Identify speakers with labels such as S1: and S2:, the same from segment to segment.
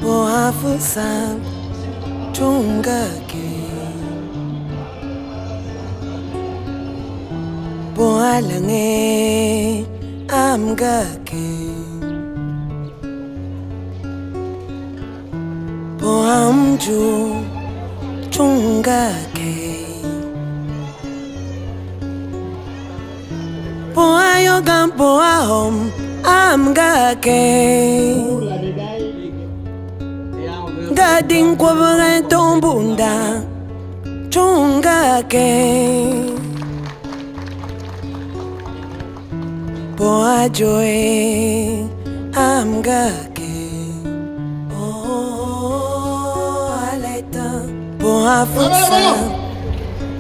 S1: Boafusam Chungake Boalange Amgake Boamju Chungake Boayogam Boahom Amgake Gading kwa bangay tombunda Chungake Boa joy Amgake Oh aleta Boa fusa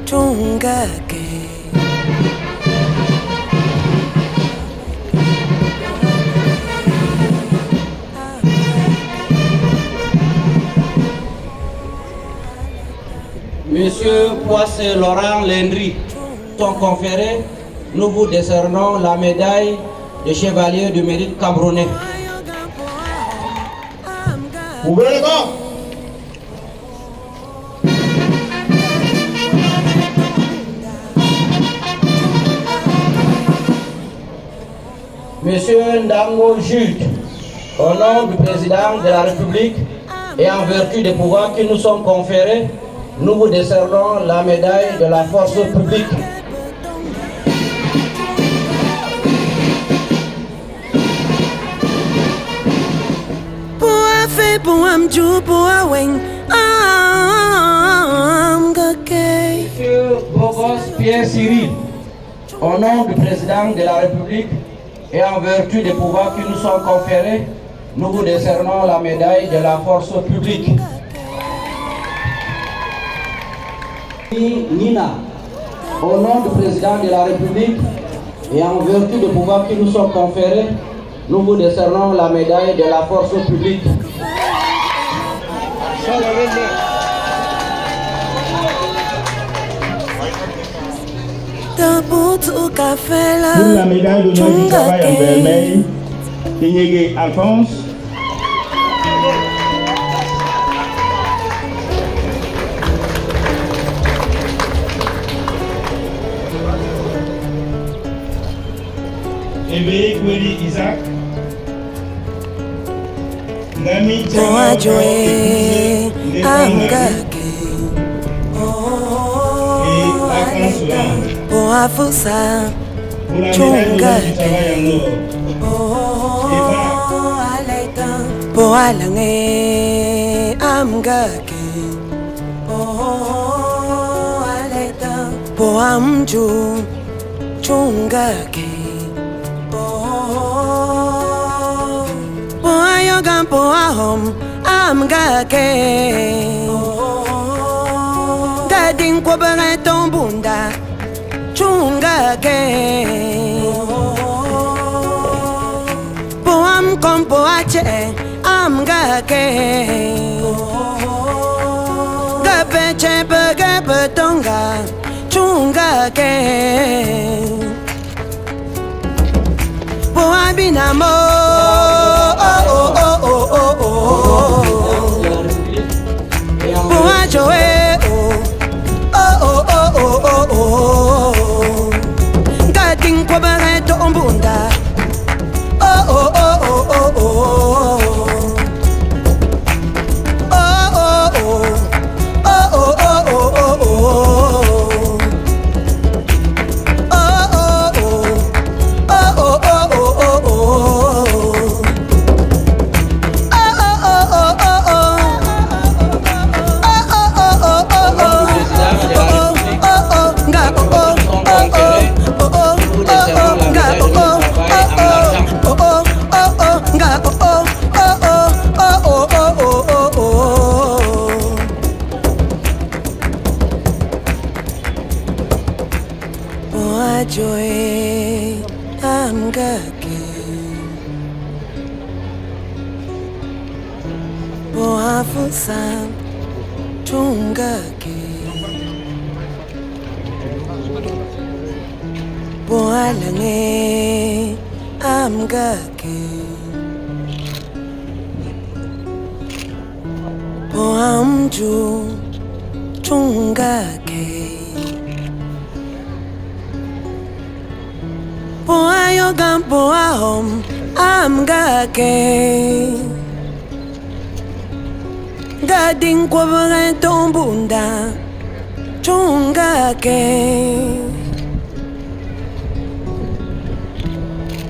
S1: Chungake
S2: Monsieur Poissé Laurent Lendry, ton conféré, nous vous décernons la médaille de chevalier du mérite camerounais.
S3: Ouvrez les gars.
S2: Monsieur Ndango Jude, au nom du président de la République et en vertu des pouvoirs qui nous sont conférés, nous vous décernons la médaille de la force publique. Monsieur Bogos Pierre Cyril, au nom du président de la République et en vertu des pouvoirs qui nous sont conférés, nous vous décernons la médaille de la force publique. Nina, au nom du président de la République et en vertu des pouvoirs qui nous sont conférés, nous vous décernons la médaille de la force publique.
S3: Pour la médaille d'honneur du travail en vermeil, Tinyege Alphonse. Éveillé Kweli Isaac. Nami
S1: Joajoe Amgake
S3: et Akon Solange.
S1: Boafusa
S3: Pour la médaille d'honneur du travail en or,
S1: Boalange Amgake Boamju Chungake Boayogam Boahom Amgake Gading kwa bangay tombunda Chungake Boam kompo ache Amgake Gapeche Bagape Tonga Chungake Boabinamo Boajoe Gading kwa bangay tombunda Joy Amgake Boafusa Chungake Boalange amgake Boamju chungake Boayoga boahom amgake Gading kwa bere tombunda chungake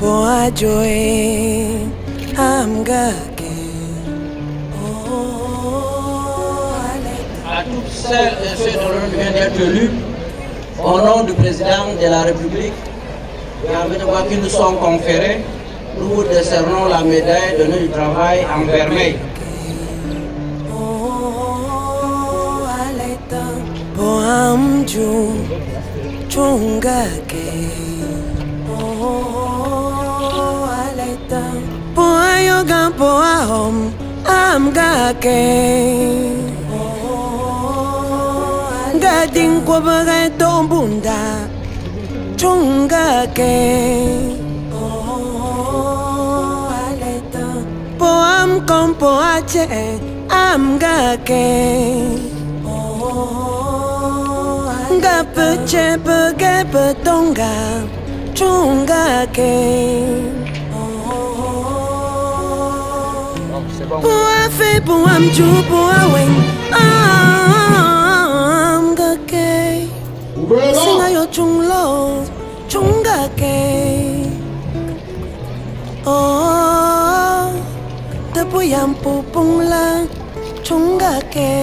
S1: Boajoe amgake
S2: À toutes celles et ceux dont l'on vient d'être élus, au nom du président de la République et avec le droit qui nous sont conférés, nous vous décernons la médaille de notre travail en vermeil.
S1: Boamju chungake Boayoga boahom amgake Gading kwa bere tombunda chungake Boam kompo ache amgake Gapeche bege betonga chungake Boa fe boam ju boa weng amgake Singa yo chunglo chungake Oh de boyam pupung la chungake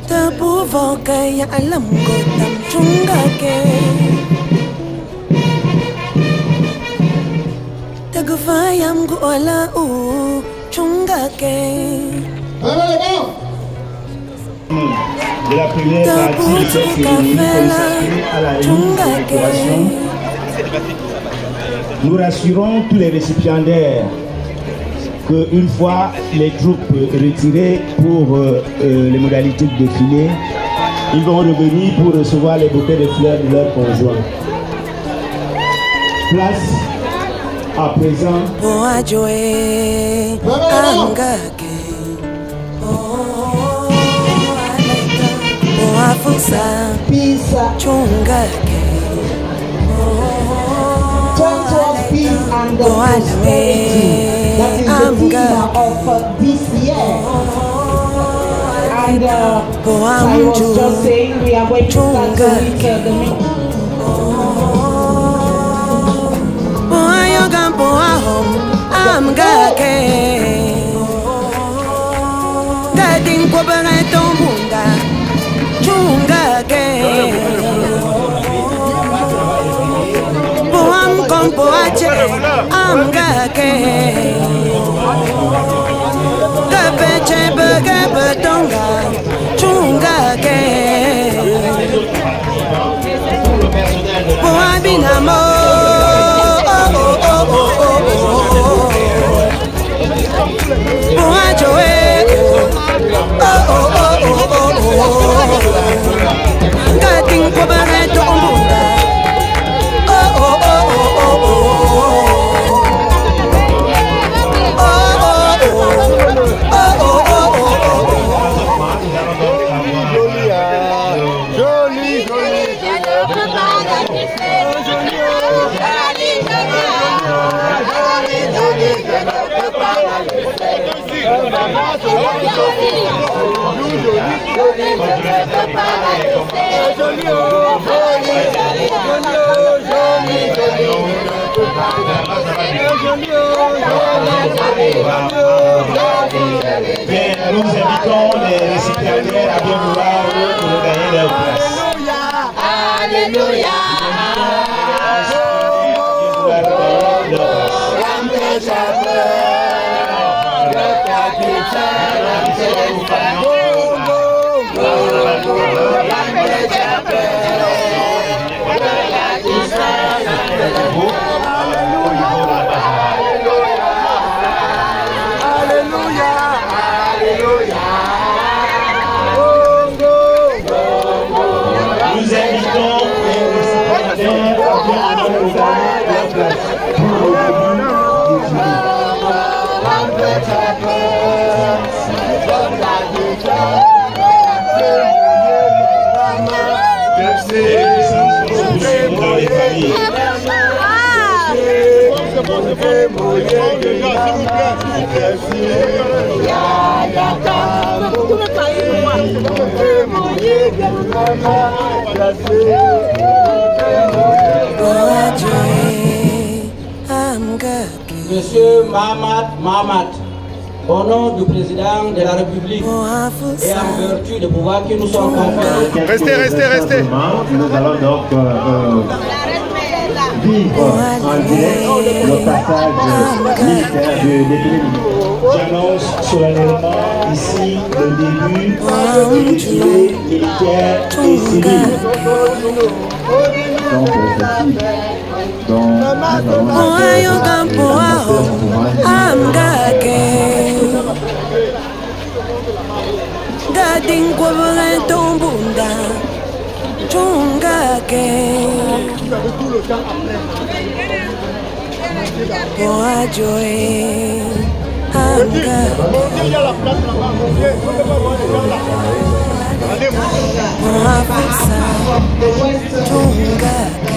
S1: De buvoka ya alam ko tam chungake Gufayam go ala u chungake
S3: De la première partie de cette cérémonie consacrée à la remise des décorations, nous rassurons tous les récipiendaires qu'une fois les troupes retirées pour les modalités de défilé, ils vont revenir pour recevoir les bouquets de fleurs de leurs conjoints. Place à présent.
S1: Boajoe amgake Boafusa chungake
S4: Peace and the prosperity. That is the theme of this year. And I was just saying we are going to start to meet the meeting.
S1: Amgake Gading kwa bere tombunda chungake Boam kompo ache amgake Gapeche bege betonga chungake Boam binamo Gading kwa bere tombunda
S3: Bien, nous invitons les récipiendaires à bien vouloir regagner leur place.
S4: Alléluia.
S3: Nous invitons les partenaires bien avoir également leur place pour le dans les familles.
S2: Monsieur Mahamat, au nom du président de la République et en vertu des pouvoirs qui nous sont conférés.
S5: Restez.
S3: Nous allons donc vivre en direct le passage militaire de défilé. J'annonce solennellement ici le début du défilé militaire et civil. Donc,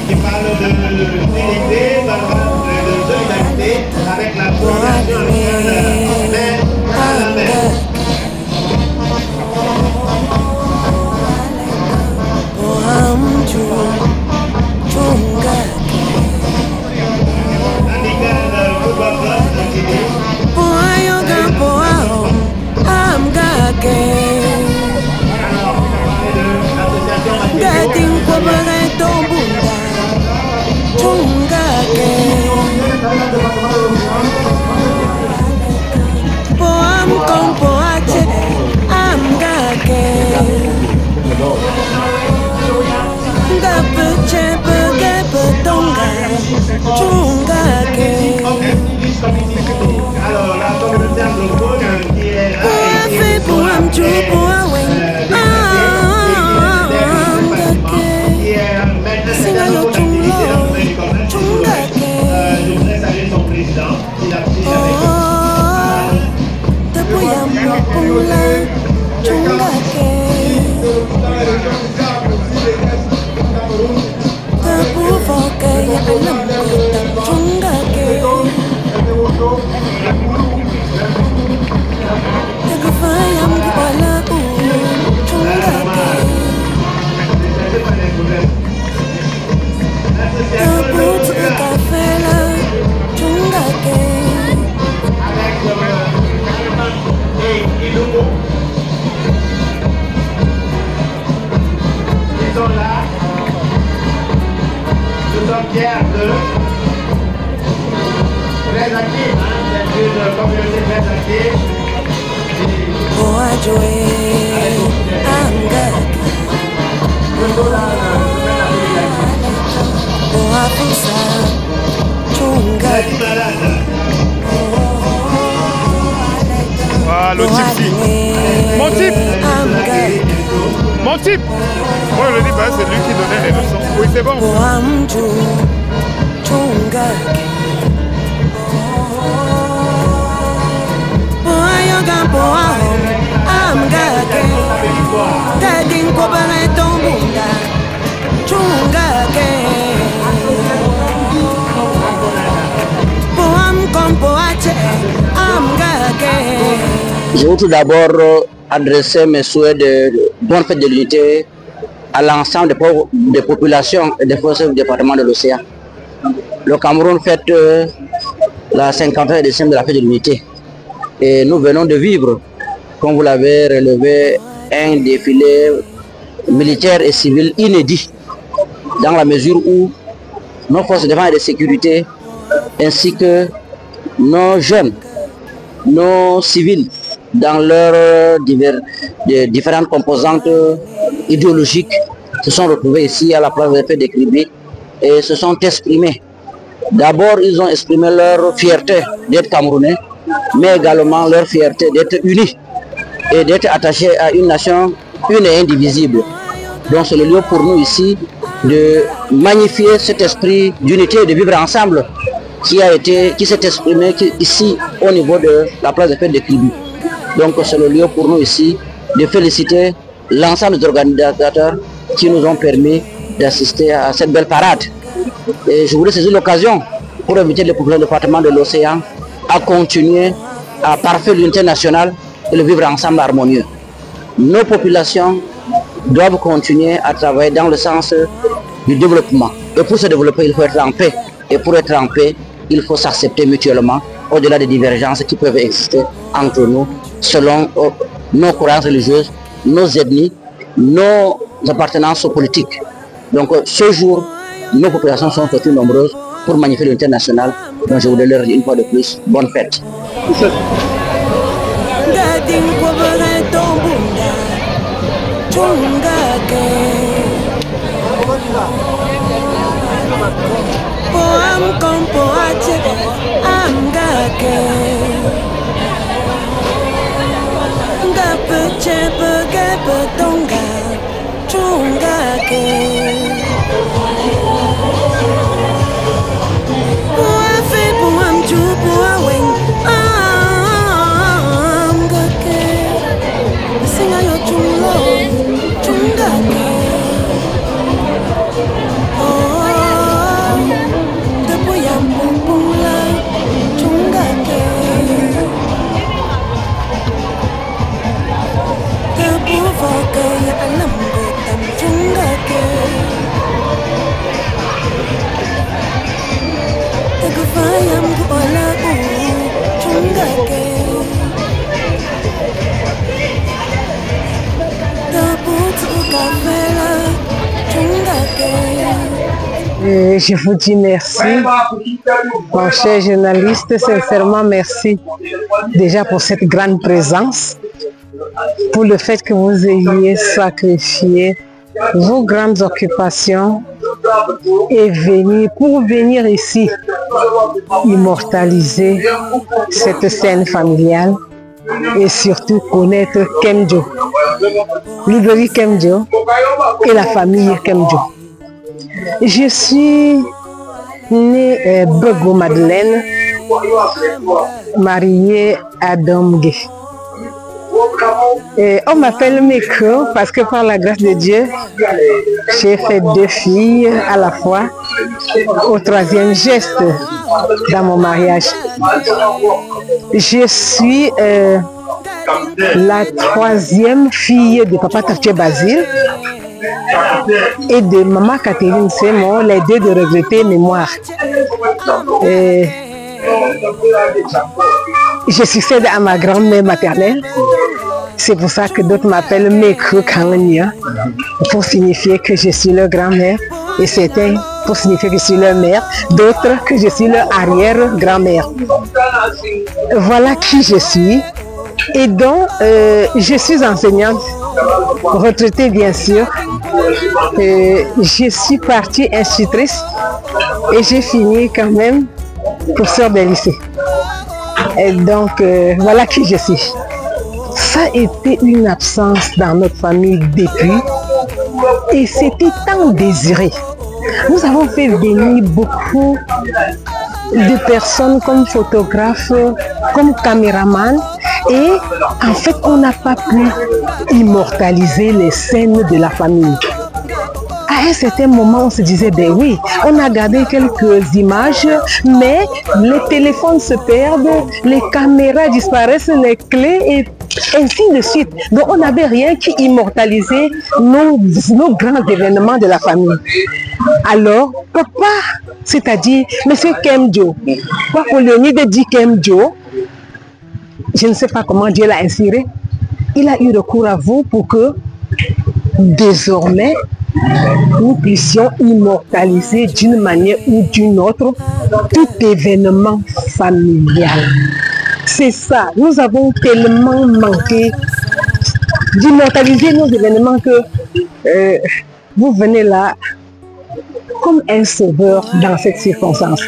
S3: qui parle de l'unité, de solidarité avec la population alors la communauté anglophone qui est
S5: Ah, le gypsy. Mon type. Moi je le dis, c'est lui qui donnait les leçons. Oui, c'est bon.
S2: Je veux tout d'abord adresser mes souhaits de bonne fête de l'unité à l'ensemble des populations et des forces du département de l'Océan. Le Cameroun fête la 50e édition de la fête de l'unité. Et nous venons de vivre, comme vous l'avez relevé, un défilé militaire et civil inédit, dans la mesure où nos forces de défense et de sécurité, ainsi que nos jeunes, nos civils, dans leurs différentes composantes idéologiques, se sont retrouvés ici à la place des faits décrivés et se sont exprimés. D'abord, ils ont exprimé leur fierté d'être Camerounais, mais également leur fierté d'être unis et d'être attachés à une nation une et indivisible. Donc c'est le lieu pour nous ici de magnifier cet esprit d'unité et de vivre ensemble qui s'est exprimé ici au niveau de la place de fête de Kribi. Donc c'est le lieu pour nous ici de féliciter l'ensemble des organisateurs qui nous ont permis d'assister à cette belle parade. Et je voulais saisir l'occasion pour inviter le populations du département de l'Océan à continuer à parfaire l'unité nationale et le vivre ensemble harmonieux. Nos populations doivent continuer à travailler dans le sens du développement. Et pour se développer, il faut être en paix. Et pour être en paix, il faut s'accepter mutuellement au-delà des divergences qui peuvent exister entre nous selon nos croyances religieuses, nos ethnies, nos appartenances politiques. Donc ce jour, nos populations sont surtout nombreuses pour magnifier l'unité nationale. Donc je voudrais leur dire une fois de plus, bonne fête.
S6: Je vous dis merci, mon cher journaliste, sincèrement merci déjà pour cette grande présence, pour le fait que vous ayez sacrifié vos grandes occupations et pour venir ici immortaliser cette scène familiale et surtout connaître Kemjo, Librairie Kemjo et la famille Kemjo. Je suis née Bego Madeleine, mariée à Domgue. On m'appelle Meko parce que par la grâce de Dieu, j'ai fait 2 filles à la fois au 3e geste dans mon mariage. Je suis la 3e fille de papa Tafché Basile et de maman Catherine Sémon, les 2 de regretter mémoire. Je succède à ma grand-mère maternelle. C'est pour ça que d'autres m'appellent Mekru Kangania, pour signifier que je suis leur grand-mère, et certains pour signifier que je suis leur mère, d'autres que je suis leur arrière-grand-mère. Voilà qui je suis. Et donc, je suis enseignante, retraitée bien sûr. Je suis partie institutrice et j'ai fini quand même professeur de lycée. Et donc, voilà qui je suis. Ça a été une absence dans notre famille depuis et c'était tant désiré. Nous avons fait venir beaucoup de personnes comme photographes, comme caméramans et en fait on n'a pas pu immortaliser les scènes de la famille. À un certain moment, on se disait, ben oui, on a gardé quelques images, mais les téléphones se perdent, les caméras disparaissent, les clés et ainsi de suite. Donc, on n'avait rien qui immortalisait nos grands événements de la famille. Alors, papa, c'est-à-dire M. Kemjo, papa Léonide dit Kemjo, je ne sais pas comment Dieu l'a inspiré, il a eu recours à vous pour que, désormais, nous puissions immortaliser d'une manière ou d'une autre tout événement familial. C'est ça, nous avons tellement manqué d'immortaliser nos événements que vous venez là comme un sauveur dans cette circonstance.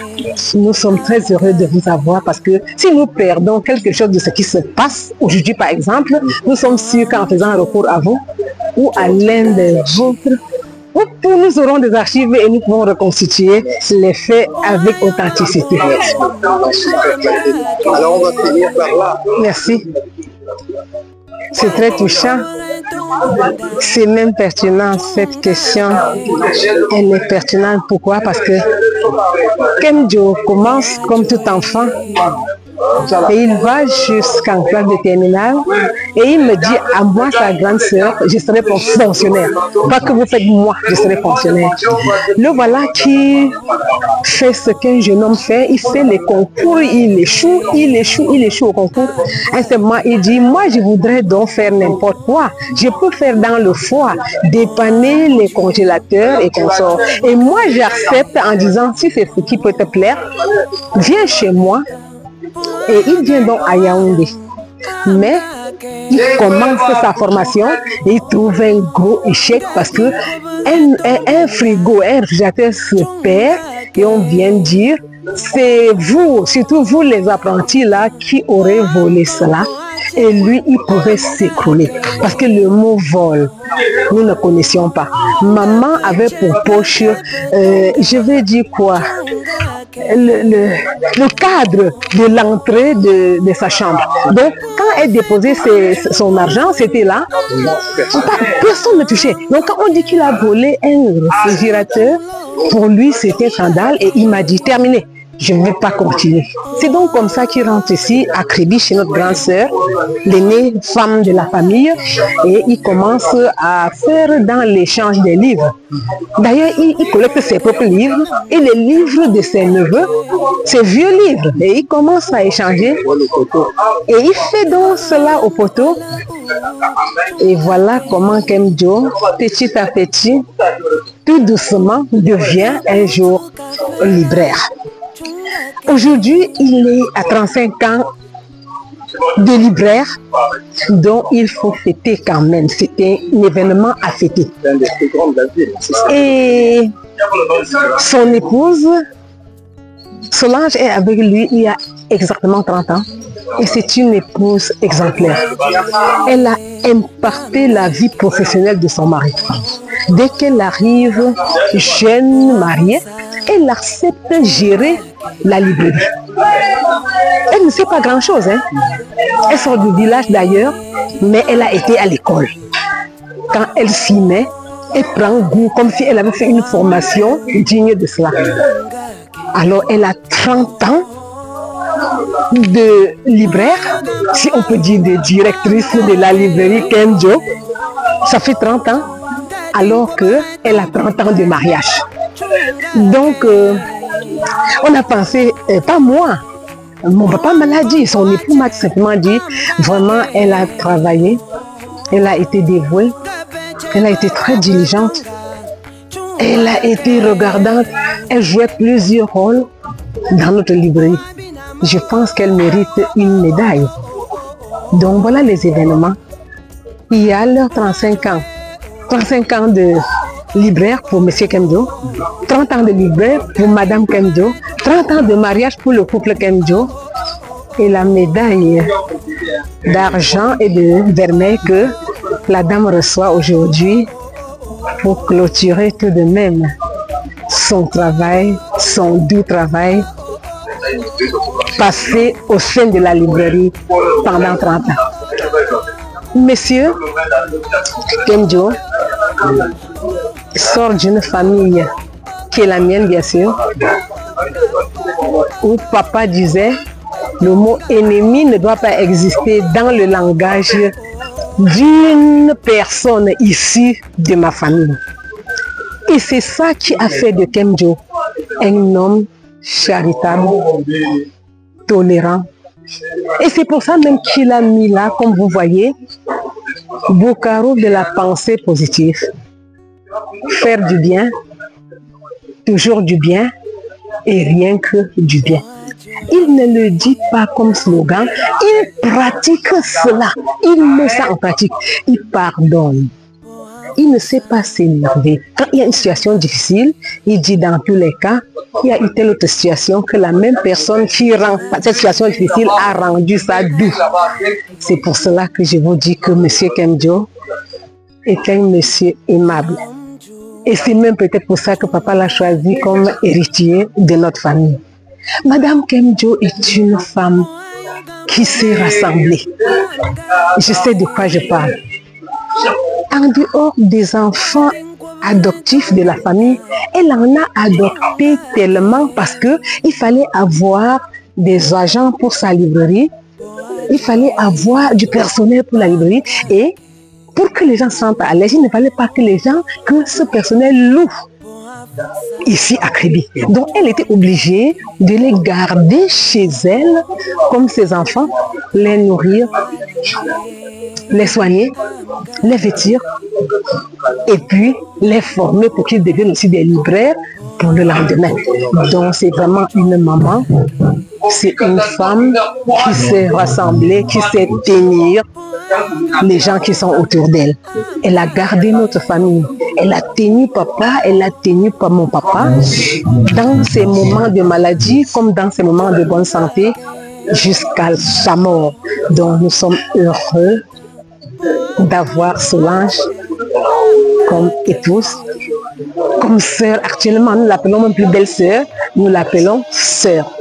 S6: Nous sommes très heureux de vous avoir parce que si nous perdons quelque chose de ce qui se passe aujourd'hui par exemple, nous sommes sûrs qu'en faisant recours à vous ou à l'un des vôtres, Nous aurons des archives et nous pouvons reconstituer les faits avec authenticité.
S7: Alors on va finir par là.
S6: Merci. C'est très touchant. C'est même pertinent cette question. Elle est pertinente. Pourquoi? Parce que Kemjo commence comme tout enfant. Et il va jusqu'en classe de terminale et il me dit à moi, sa grande sœur, je serai fonctionnaire. Pas que vous faites moi, je serai fonctionnaire. Le voilà qui fait ce qu'un jeune homme fait. Il fait les concours, il échoue au concours. Un seul moment, il dit, moi je voudrais donc faire n'importe quoi. Je peux faire dans le foie, dépanner les congélateurs et consorts. Et moi j'accepte en disant, si c'est ce qui peut te plaire, viens chez moi. Et il vient donc à Yaoundé. Mais il commence sa formation et il trouve un gros échec parce que un frigo, un réfrigérateur se perd et on vient dire c'est vous, surtout vous les apprentis là, qui aurez volé cela. Et lui, il pourrait s'écrouler parce que le mot vol, nous ne connaissions pas. Maman avait pour poche, je vais dire quoi, le cadre de l'entrée de sa chambre. Donc, quand elle déposait son argent, c'était là. Personne ne touchait. Donc, quand on dit qu'il a volé un réfrigérateur, pour lui, c'était scandale. Et il m'a dit, terminé, je ne vais pas continuer. C'est donc comme ça qu'il rentre ici, à Kribi, chez notre grande sœur, l'aînée femme de la famille. Et il commence à faire dans l'échange des livres. D'ailleurs, il collecte ses propres livres et les livres de ses neveux, ses vieux livres. Et il commence à échanger. Et il fait donc cela au poteau. Et voilà comment Kemjo, petit à petit, tout doucement, devient un jour libraire. Aujourd'hui, il est à 35 ans de libraire, dont il faut fêter quand même. C'est un événement à fêter. Et son épouse, Solange, est avec lui il y a exactement 30 ans. Et c'est une épouse exemplaire. Elle a impacté la vie professionnelle de son mari. Dès qu'elle arrive jeune mariée, elle accepte de gérer la librairie. Elle ne sait pas grand-chose. Hein? Elle sort du village d'ailleurs, mais elle a été à l'école. Quand elle s'y met, elle prend goût, comme si elle avait fait une formation digne de cela. Alors elle a 30 ans de libraire, si on peut dire de directrice de la librairie Kemjo. Ça fait 30 ans, alors qu'elle a 30 ans de mariage. Donc, on a pensé, pas moi, mon papa me l'a dit, son époux m'a simplement dit, vraiment, elle a travaillé, elle a été dévouée, elle a été très diligente, elle a été regardante, elle jouait plusieurs rôles dans notre librairie. Je pense qu'elle mérite une médaille. Donc, voilà les événements. Il y a leurs 35 ans. 35 ans de libraire pour M. Kemjo, 30 ans de libraire pour Mme Kemjo, 30 ans de mariage pour le couple Kemjo et la médaille d'argent et de vermeil que la dame reçoit aujourd'hui pour clôturer tout de même son travail, son doux travail passé au sein de la librairie pendant 30 ans. Monsieur Kemjo sort d'une famille qui est la mienne, bien sûr, où papa disait le mot ennemi ne doit pas exister dans le langage d'une personne issue de ma famille. Et c'est ça qui a fait de Kemjo un homme charitable, tolérant. Et c'est pour ça même qu'il a mis là, comme vous voyez, beau carreau de la pensée positive. Faire du bien, toujours du bien et rien que du bien. Il ne le dit pas comme slogan, il pratique cela, il met ça en pratique, il pardonne. Il ne sait pas s'énerver. Quand il y a une situation difficile, il dit dans tous les cas, il y a une telle autre situation que la même personne qui rend cette situation difficile a rendu ça doux. C'est pour cela que je vous dis que M. Kemjo est un monsieur aimable. Et c'est même peut-être pour ça que papa l'a choisi comme héritier de notre famille. Madame Kemjo est une femme qui s'est rassemblée. Je sais de quoi je parle. En dehors des enfants adoptifs de la famille, elle en a adopté tellement parce qu'il fallait avoir des agents pour sa librairie, il fallait avoir du personnel pour la librairie et pour que les gens se sentent à l'aise, il ne fallait pas que ce personnel loue ici à Kribi. Donc elle était obligée de les garder chez elle comme ses enfants, les nourrir, les soigner, les vêtir et puis les former pour qu'ils deviennent aussi des libraires pour le lendemain. Donc c'est vraiment une maman, c'est une femme qui sait rassembler, qui sait tenir les gens qui sont autour d'elle. Elle a gardé notre famille, elle a tenu papa, elle a tenu mon papa dans ses moments de maladie comme dans ses moments de bonne santé jusqu'à sa mort. Donc nous sommes heureux d'avoir Solange comme épouse, comme sœur. Actuellement, nous l'appelons même plus belle sœur, nous l'appelons sœur.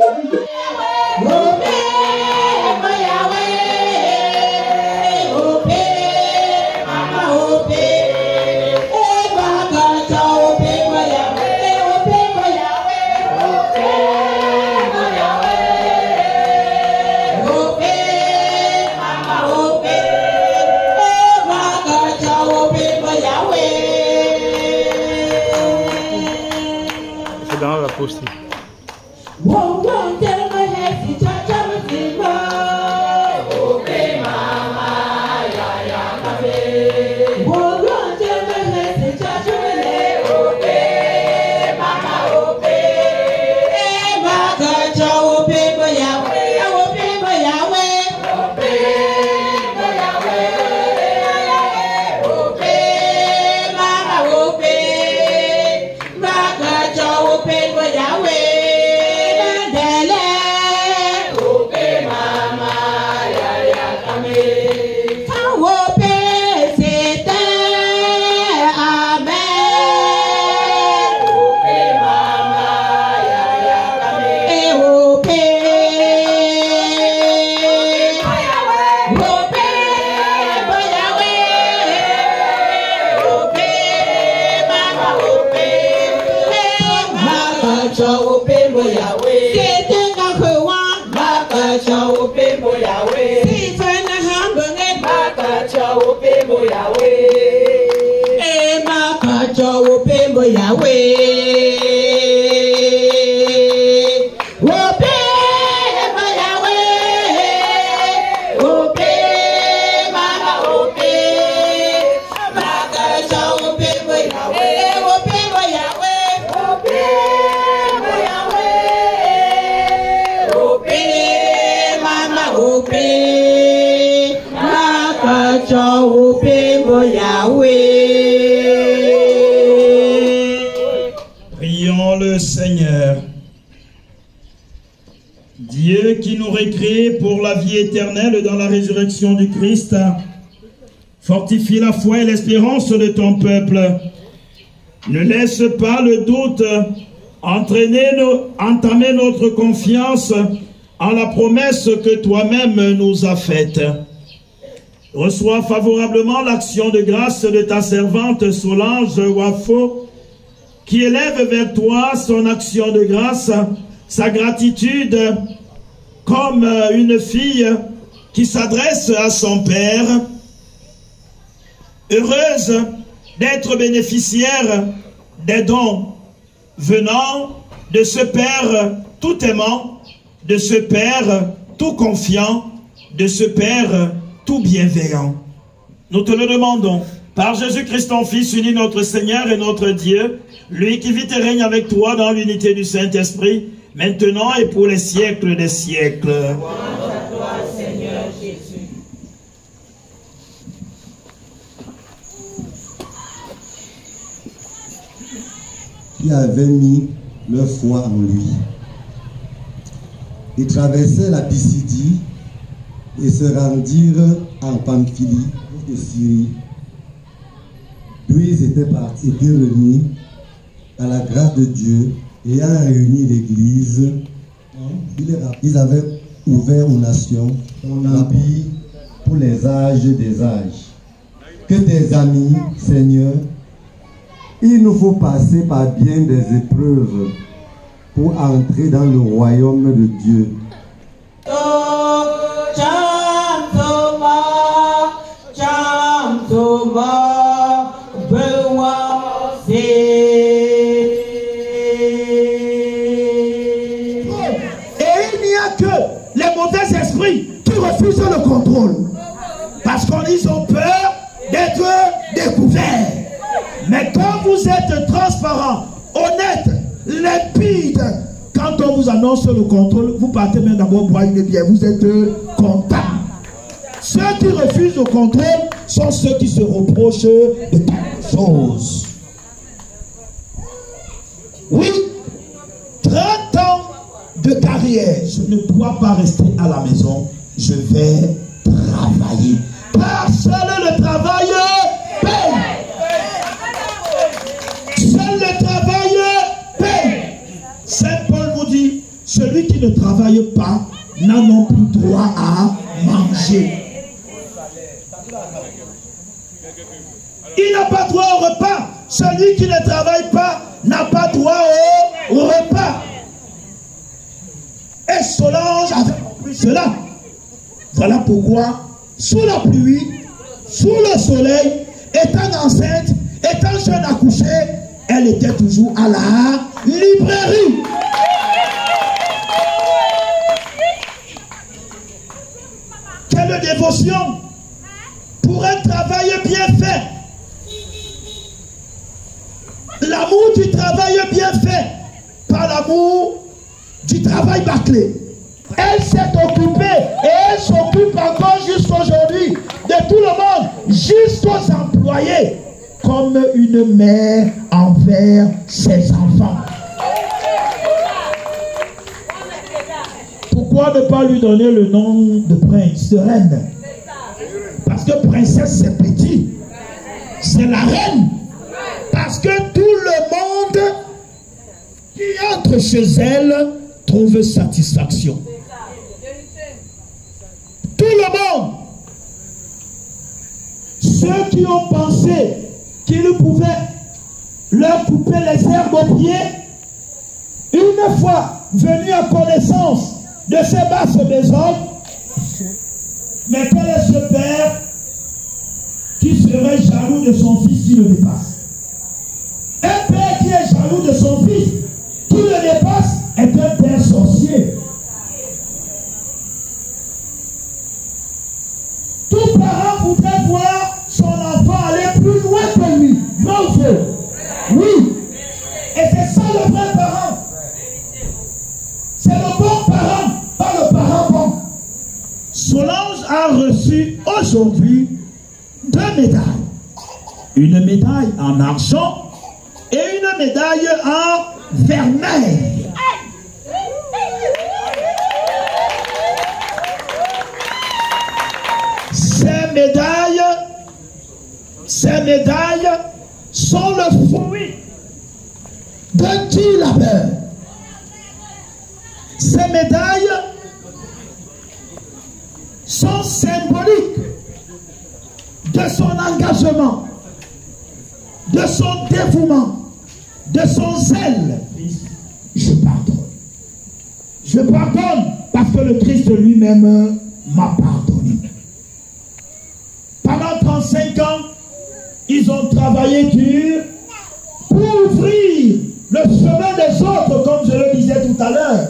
S5: Dans la poste.
S7: Prions le Seigneur. Dieu qui nous récrée pour la vie éternelle dans la résurrection du Christ, fortifie la foi et l'espérance de ton peuple. Ne laisse pas le doute entamer notre confiance en la promesse que toi-même nous as faite. Reçois favorablement l'action de grâce de ta servante Solange Wafo, qui élève vers toi son action de grâce, sa gratitude, comme une fille qui s'adresse à son père, heureuse d'être bénéficiaire des dons venant de ce Père tout aimant, de ce Père tout confiant, de ce Père tout bienveillant. Nous te le demandons, par Jésus-Christ ton Fils, uni notre Seigneur et notre Dieu, lui qui vit et règne avec toi dans l'unité du Saint-Esprit, maintenant et pour les siècles des siècles.
S8: Gloire à toi, Seigneur Jésus.
S9: Qui avait mis leur foi en lui. Ils traversèrent la Pisidie et se rendirent en Pamphylie de Syrie. d'où ils étaient remis à la grâce de Dieu, ayant réuni l'Église, ils avaient ouvert aux nations un empire pour les âges des âges. Que tes amis, Seigneur, il nous faut passer par bien des épreuves pour entrer dans le royaume de Dieu.
S7: Qui refusent le contrôle parce qu'ils ont peur d'être découverts. Mais quand vous êtes transparent, honnête, limpide, quand on vous annonce le contrôle, vous partez même d'abord boire une bière, vous êtes content. Ceux qui refusent le contrôle sont ceux qui se reprochent de quelque chose. Oui, 30 ans de carrière, je ne dois pas rester à la maison, je vais travailler. Car seul le travail paye. Seul le travail paye. Saint Paul nous dit, celui qui ne travaille pas n'a non plus droit à manger. Il n'a pas droit au repas. Celui qui ne travaille pas n'a pas droit au repas. Et Solange avait compris cela. Voilà pourquoi, sous la pluie, sous le soleil, étant enceinte, étant jeune accouchée, elle était toujours à la librairie. Quelle dévotion pour un travail bien fait. L'amour du travail bien fait par l'amour du travail bâclé. Elle s'est occupée et elle s'occupe encore jusqu'aujourd'hui de tout le monde, jusqu'aux employés, comme une mère envers ses enfants. Pourquoi ne pas lui donner le nom de prince, de reine? Parce que princesse c'est petit, c'est la reine. Parce que tout le monde qui entre chez elle trouve satisfaction. Tout le monde. Ceux qui ont pensé qu'ils pouvaient leur couper les herbes aux pieds, une fois venus à connaissance de ces basses maisons, mais quel est ce père qui serait jaloux de son fils qui le dépasse? Un père qui est jaloux de son fils qui le dépasse est un père sorcier. Tout parent voudrait voir son enfant aller plus loin que lui. Vrai ou faux? Oui. Et c'est ça le vrai parent. C'est le bon parent, pas le parent bon. Solange a reçu aujourd'hui 2 médailles. Une médaille en argent et une médaille en vermeil. Ces médailles sont le fruit d'un dur labeur. Ces médailles sont symboliques de son engagement, de son dévouement, de son zèle. Je pardonne. Je pardonne parce que le Christ lui-même m'a pardonné. Pendant 35 ans, ils ont travaillé dur pour ouvrir le chemin des autres, comme je le disais tout à l'heure.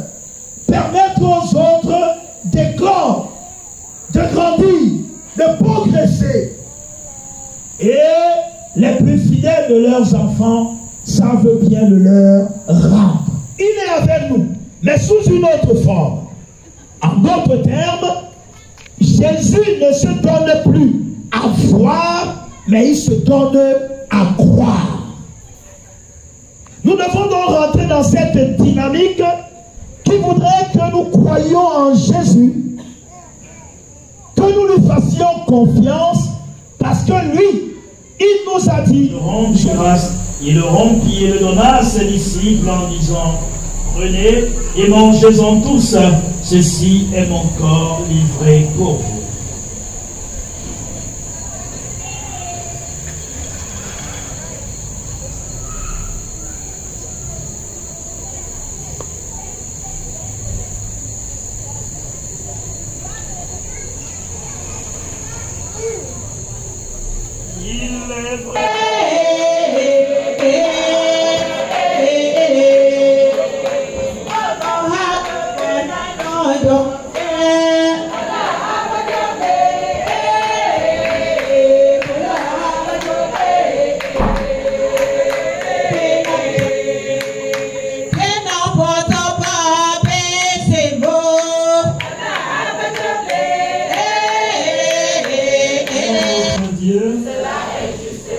S7: Permettre aux autres d'éclore, de grandir, de progresser. Et les plus fidèles de leurs enfants savent bien le leur rendre. Il est avec nous, mais sous une autre forme. En d'autres termes, Jésus ne se donne plus à voir, mais il se donne à croire. Nous devons donc rentrer dans cette dynamique qui voudrait que nous croyions en Jésus, que nous lui fassions confiance, parce que lui, il nous a dit de rendre grâce. Il le rompit et le donna à ses disciples en disant, prenez et mangez-en tous, ceci est mon corps livré pour vous.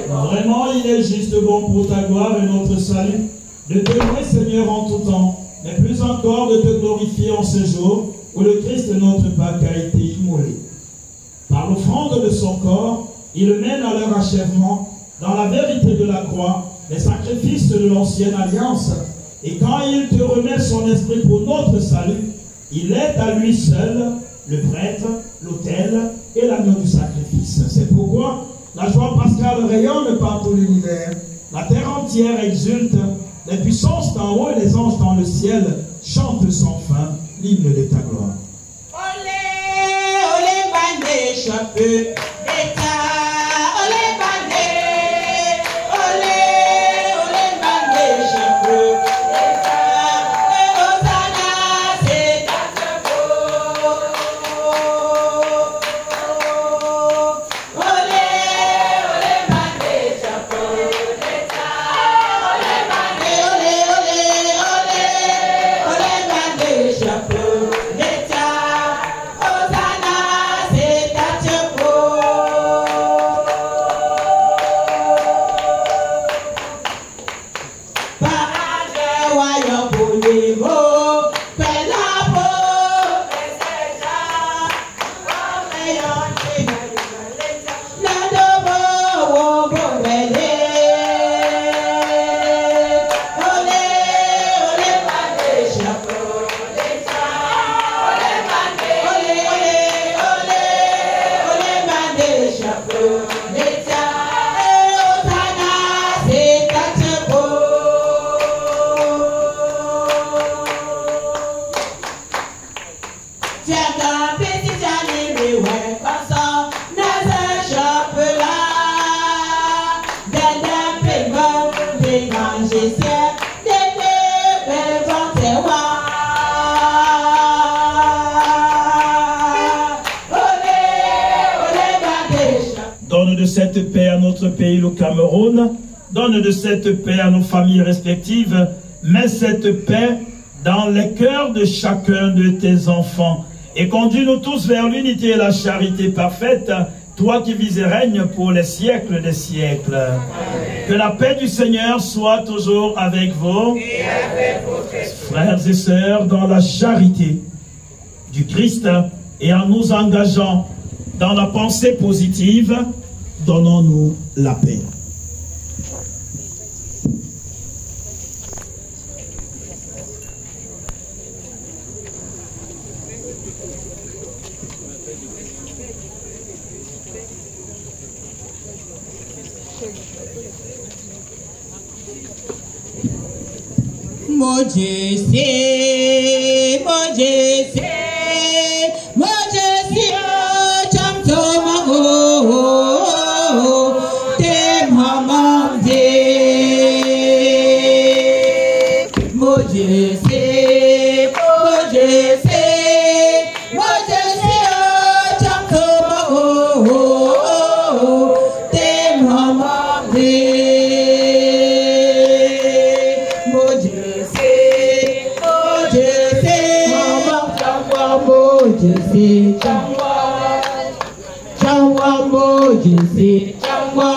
S7: Vraiment, il est juste bon pour ta gloire et notre salut, de te louer, Seigneur, en tout temps, mais plus encore de te glorifier en ce jour où le Christ, notre Pâque, a été immolé. Par l'offrande de son corps, il mène à leur achèvement, dans la vérité de la croix, les sacrifices de l'ancienne alliance. Et quand il te remet son esprit pour notre salut, il est à lui seul le prêtre, l'autel et l'agneau du sacrifice. C'est pourquoi la joie pascale rayonne par tout l'univers. La terre entière exulte. Les puissances d'en haut et les anges dans le ciel chantent sans fin l'hymne de ta gloire.
S8: Olé, olé, bandé, chapeau, d'état, olé, bandé, olé, olé, bandé, chapeau, d'état, Hosanna, c'est ta chapeau. Olé, olé, bandé, chapeau, d'état, olé, bandé, olé, olé, olé, olé, bandé, chapeau, d'état, Hosanna, c'est ta chapeau. Parade, voyons pour les mots, fais la peau, fais ses jas, comme ayant dit, le dobo, bon belé. Olé, olé, bandé, chapeau, d'état, olé, bandé, olé, olé, olé, olé, bandé, chapeau, d'état, Hosanna, c'est ta chapeau. Tiens, ton petit animé, ouais, comme ça, dans un chapeau-là, dans un paiement, mélanger, c'est des belles Olé, olé, bandé, chapeau.
S7: Donne de cette paix à notre pays, le Cameroun. Donne de cette paix à nos familles respectives. Mets cette paix dans les cœurs de chacun de tes enfants. Et conduis-nous tous vers l'unité et la charité parfaite, toi qui vis et règnes pour les siècles des siècles. Amen. Que la paix du Seigneur soit toujours avec vous, et avec votre frères et sœurs, dans la charité du Christ, et en nous engageant dans la pensée positive, donnons-nous la paix.
S8: Mon Dieu, c'est, mon Dieu, c'est, mon Dieu, c'est, cham chama oh, te maman de. Mon Dieu, c'est, mon Dieu, c'est, mon Dieu, c'est, cham chama oh, te maman de. Mon Dieu, Changwa mojisi, changwa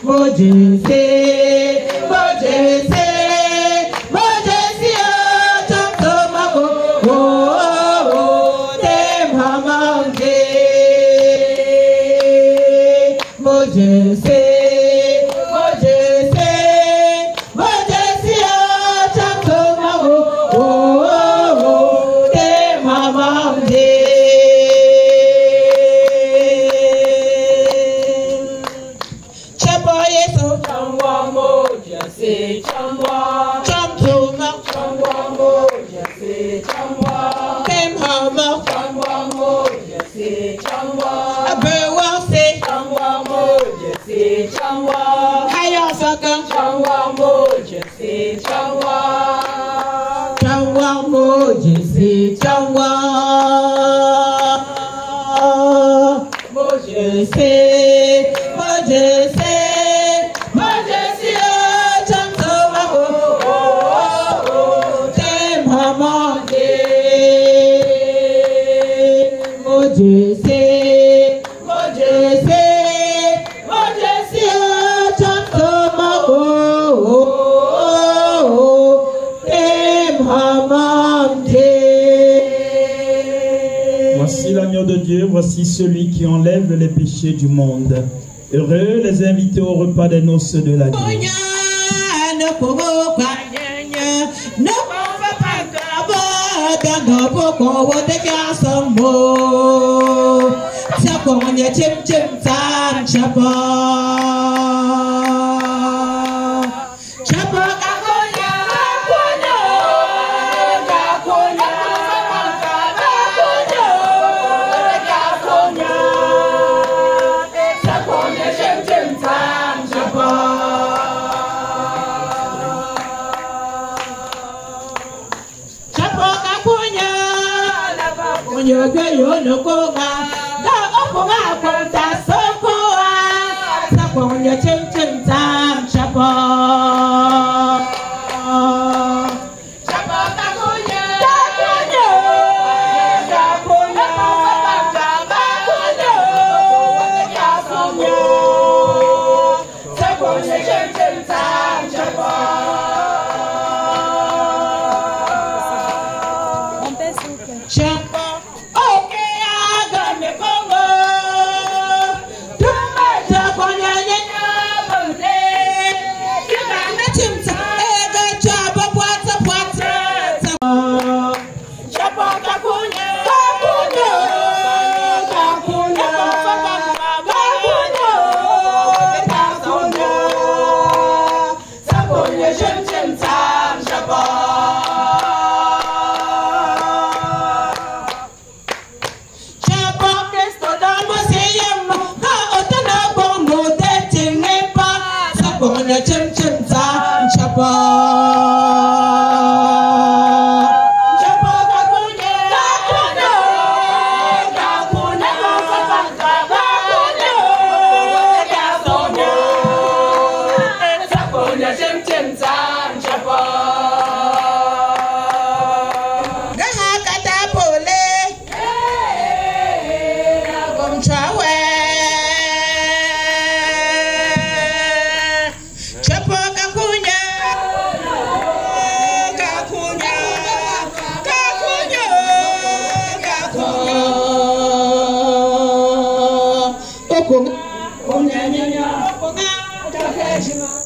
S8: mojisi, mojisi, mojisi, changwa oh, te mamange.
S7: Voici l'agneau de Dieu, voici celui qui enlève les péchés du monde. Heureux les invités au repas des noces de la vie.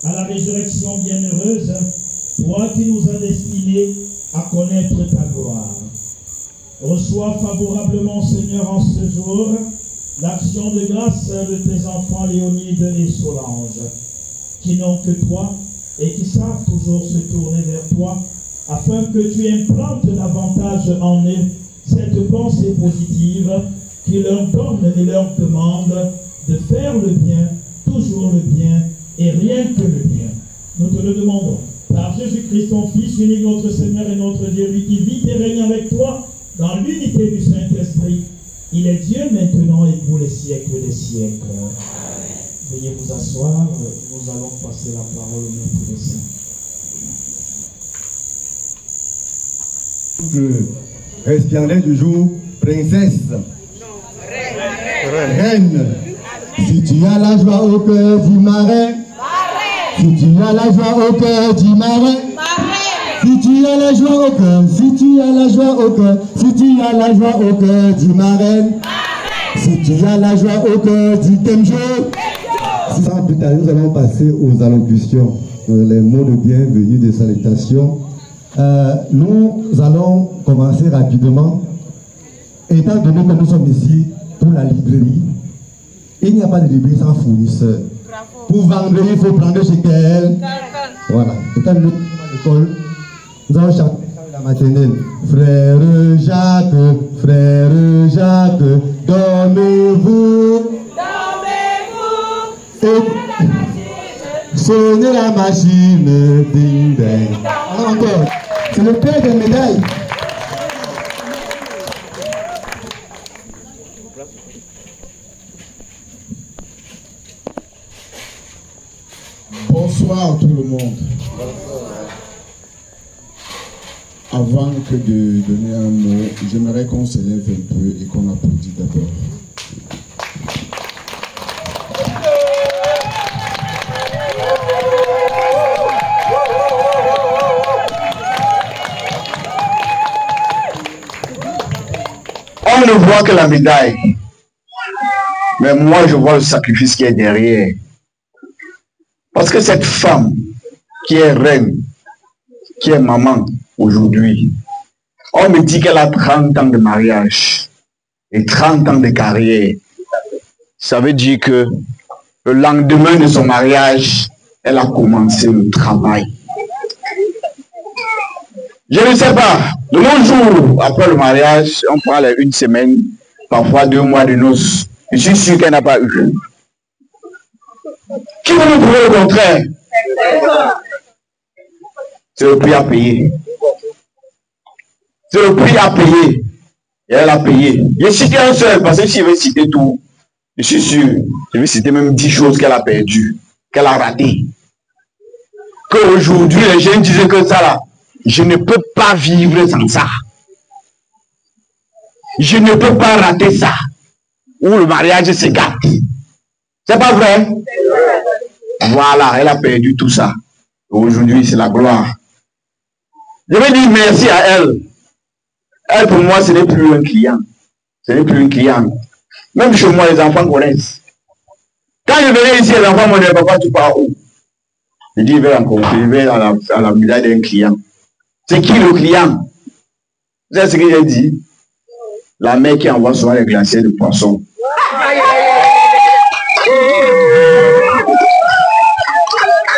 S7: À la résurrection bienheureuse, toi qui nous as destinés à connaître ta gloire. Reçois favorablement, Seigneur, en ce jour, l'action de grâce de tes enfants Léonide et Solange, qui n'ont que toi et qui savent toujours se tourner vers toi, afin que tu implantes davantage en eux cette pensée positive qui leur donne et leur demande de faire le bien, toujours le bien, et rien que le bien. Nous te le demandons. Par Jésus-Christ, ton Fils, unique notre Seigneur et notre Dieu, lui qui vit et règne avec toi dans l'unité du Saint-Esprit. Il est Dieu maintenant et pour les siècles des siècles. Amen. Veuillez vous asseoir. Nous allons passer la parole au Maître des Saints.
S9: Le récipiendaire du jour, princesse. Reine. Si tu as la joie au cœur du marin, si tu as la joie au cœur du marin, si tu as la joie au cœur, si tu as la joie au cœur, si tu as la joie au cœur du marin, si tu as la joie au cœur du Temjo. Sans plus tarder, nous allons passer aux allocutions, les mots de bienvenue, de salutation. Nous allons commencer rapidement, étant donné que nous sommes ici pour la librairie. Il n'y a pas de librairie sans fournisseur. Pour vendre, il faut prendre chez quelqu'un. Voilà. l'école, nous allons chanter la maternelle. Frère Jacques, dormez-vous. Dormez-vous. Sonnez la machine, ding ding. Alors encore, c'est le père des médailles.
S10: Bonsoir tout le monde. Avant que de donner un mot, j'aimerais qu'on se lève un peu et qu'on applaudisse d'abord.
S11: On ne voit que la médaille, mais moi je vois le sacrifice qui est derrière. Parce que cette femme qui est reine, qui est maman aujourd'hui, on me dit qu'elle a 30 ans de mariage et 30 ans de carrière. Ça veut dire que le lendemain de son mariage, elle a commencé le travail. Je ne sais pas, de nos jours, après le mariage, on prend une semaine, parfois 2 mois de noces. Je suis sûr qu'elle n'a pas eu. Qui va nous prouver le contraire? C'est le prix à payer. C'est le prix à payer. Et elle a payé. Je cite un seul, parce que si je vais citer tout, je suis sûr, je vais citer même 10 choses qu'elle a perdues, qu'elle a ratées. Qu'aujourd'hui, les jeunes disaient que ça là, je ne peux pas vivre sans ça. Je ne peux pas rater ça. Ou le mariage se gâte. C'est pas vrai? Voilà, elle a perdu tout ça. Aujourd'hui, c'est la gloire. Je vais dire merci à elle. Elle, pour moi, ce n'est plus un client. Ce n'est plus une cliente. Même chez moi, les enfants connaissent. Quand je venais ici, les enfants m'ont dit, papa, tu pars où? Je dis, je vais rencontrer, je vais à la médaille d'un client. C'est qui le client? Vous savez ce que j'ai dit? La mère qui envoie souvent les glaciers de poissons.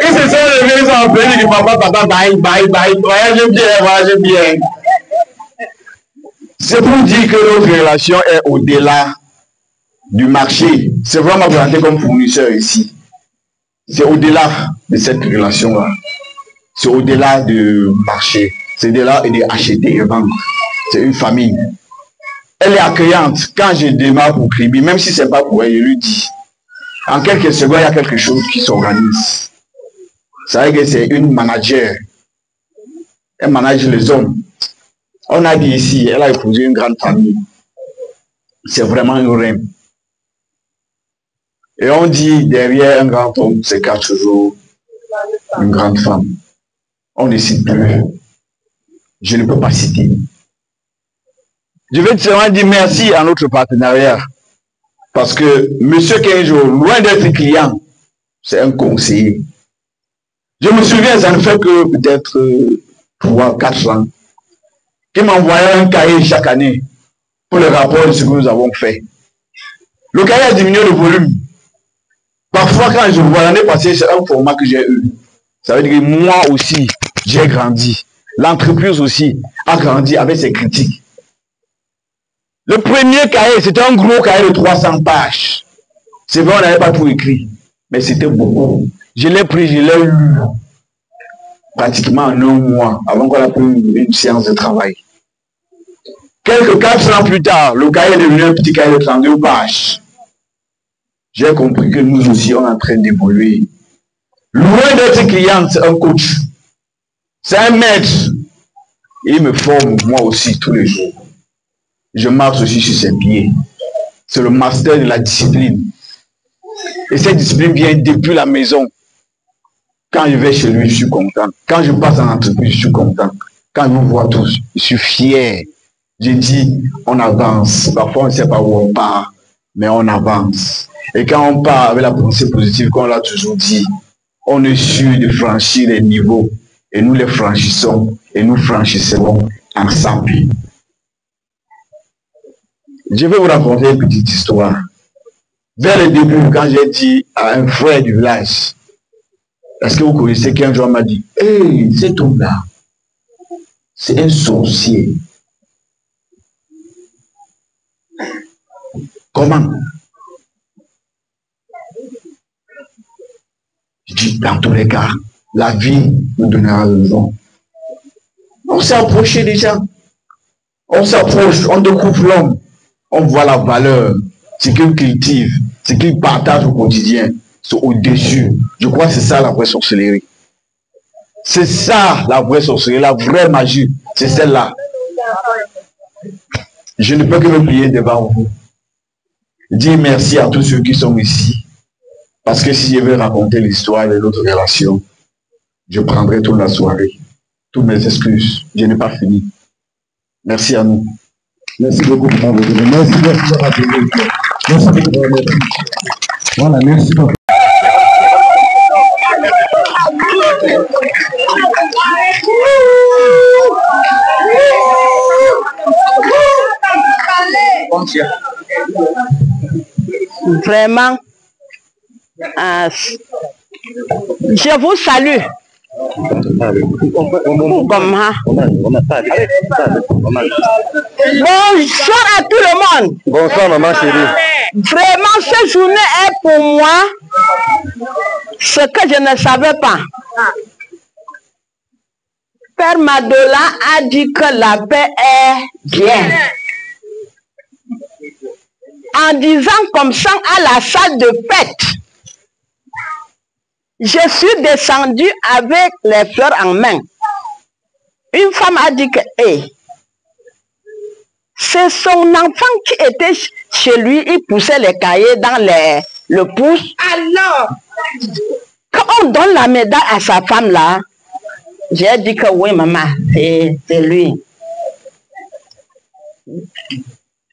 S11: Ils se sont levés, ils ont appelé, ils disent, papa, bye, voyage bien. C'est pour dire que notre relation est au-delà du marché. C'est vraiment présenté comme fournisseur ici. C'est au-delà de cette relation-là. C'est au-delà du marché. C'est au-delà de acheter et vendre. C'est une famille. Elle est accueillante. Quand je démarre pour Kribi, même si ce n'est pas pour elle, je lui dis. En quelques secondes, il y a quelque chose qui s'organise. C'est vrai que c'est une manager. Elle manage les hommes. On a dit ici, elle a épousé une grande famille. C'est vraiment une reine. Et on dit, derrière un grand homme, se cache toujours une grande femme. On ne cite plus. Je ne peux pas citer. Je vais seulement dire merci à notre partenariat. Parce que M. Kenjo, loin d'être client, c'est un conseiller. Je me souviens, ça ne fait que peut-être 3-4 ans, qu'il m'envoyait un cahier chaque année pour le rapport de ce que nous avons fait. Le cahier a diminué le volume. Parfois, quand je vois l'année passée, c'est un format que j'ai eu. Ça veut dire que moi aussi, j'ai grandi. L'entreprise aussi a grandi avec ses critiques. Le premier cahier, c'était un gros cahier de 300 pages. C'est vrai, on n'avait pas tout écrit, mais c'était beaucoup. Je l'ai pris, je l'ai lu pratiquement en 1 mois avant qu'on ait pris une séance de travail. Quelques 4 ans plus tard, le cahier est devenu un petit cahier de 32 pages. J'ai compris que nous aussi, on est en train d'évoluer. Loin d'être client, c'est un coach. C'est un maître. Il me forme, moi aussi, tous les jours. Je marche aussi sur ses pieds. C'est le master de la discipline. Et cette discipline vient depuis la maison. Quand je vais chez lui, je suis content. Quand je passe en entreprise, je suis content. Quand je vous vois tous, je suis fier. Je dis, on avance. Parfois, on ne sait pas où on part, mais on avance. Et quand on part avec la pensée positive, comme on l'a toujours dit, on est sûr de franchir les niveaux. Et nous les franchissons. Et nous franchisserons ensemble. Je vais vous raconter une petite histoire. Vers le début, quand j'ai dit à un frère du village, Est-ce que vous connaissez qu'un jour m'a dit, hey, cet homme-là, c'est un sorcier. Comment? Je dis, dans tous les cas, la vie nous donnera raison. On s'est approché déjà. On s'approche, on découvre l'homme. On voit la valeur, ce qu'il cultive, ce qu'il partage au quotidien. C'est au-dessus. Je crois que c'est ça la vraie sorcellerie. C'est ça la vraie sorcellerie, la vraie magie. C'est celle-là. Je ne peux que me plier devant vous. Dire merci à tous ceux qui sont ici. Parce que si je veux raconter l'histoire de notre relation, je prendrai toute la soirée. Toutes mes excuses. Je n'ai pas fini. Merci à nous.
S9: Merci beaucoup pour votre merci d'avoir appelé. Merci beaucoup. Voilà, merci beaucoup.
S12: Vraiment, je vous salue. Bonsoir à tout le monde.
S13: Bonsoir maman chérie.
S12: Vraiment, cette journée est pour moi ce que je ne savais pas. Père Madola a dit que la paix est bien. En disant comme ça à la salle de fête, je suis descendue avec les fleurs en main. Une femme a dit que c'est son enfant qui était chez lui, il poussait les cahiers dans le pouce. Alors, quand on donne la médaille à sa femme là, j'ai dit que oui maman, c'est lui.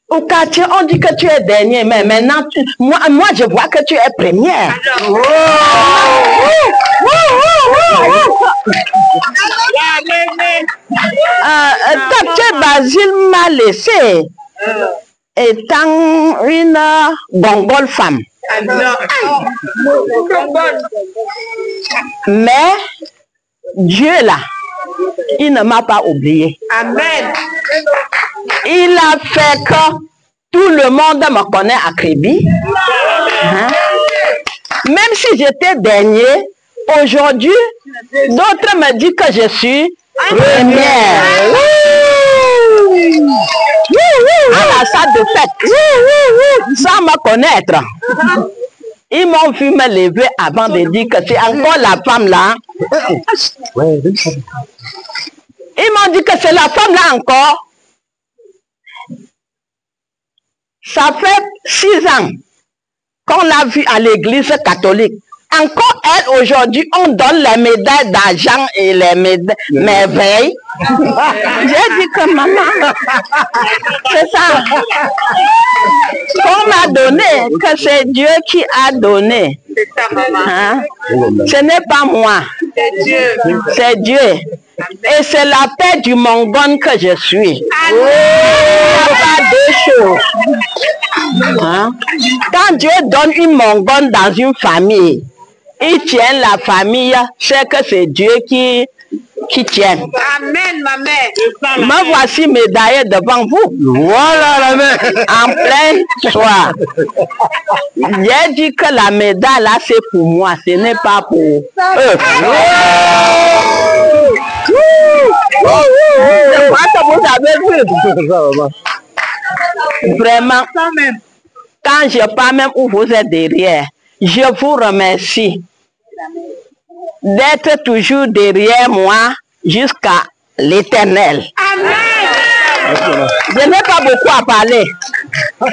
S12: Au quartier, on dit que tu es dernier, mais maintenant, moi je vois que tu es première. Docteur Basile m'a laissé étant une gongole femme. Mais Dieu là, il ne m'a pas oublié. Amen. Il a fait que tout le monde me connaît à Kribi. Même si j'étais dernier, aujourd'hui, d'autres me disent que je suis première. À la salle de fête, sans me connaître. Ils m'ont vu me lever avant de dire que c'est encore la femme là. Ils m'ont dit que c'est la femme là encore. Ça fait 6 ans qu'on l'a vu à l'église catholique. Encore elle, aujourd'hui, on donne les médailles d'argent et les merveilles. J'ai dit que maman, c'est ça. On m'a donné, que c'est Dieu qui a donné. Hein? Ce n'est pas moi. C'est Dieu. Et c'est la paix du Mongone que je suis. Il n'y a pas deux choses. Hein? Quand Dieu donne une Mongone dans une famille, il tient la famille, c'est que c'est Dieu qui tient. Amen, ma mère. Me voici médaillée devant vous. Voilà la mère. En plein soir. J'ai dit que la médaille là, c'est pour moi, ce n'est pas pour eux. C'est quoi que vous avez vu? Vraiment, quand je parle même où vous êtes derrière, je vous remercie d'être toujours derrière moi jusqu'à l'éternel. Amen. Je n'ai pas beaucoup à parler. Amen.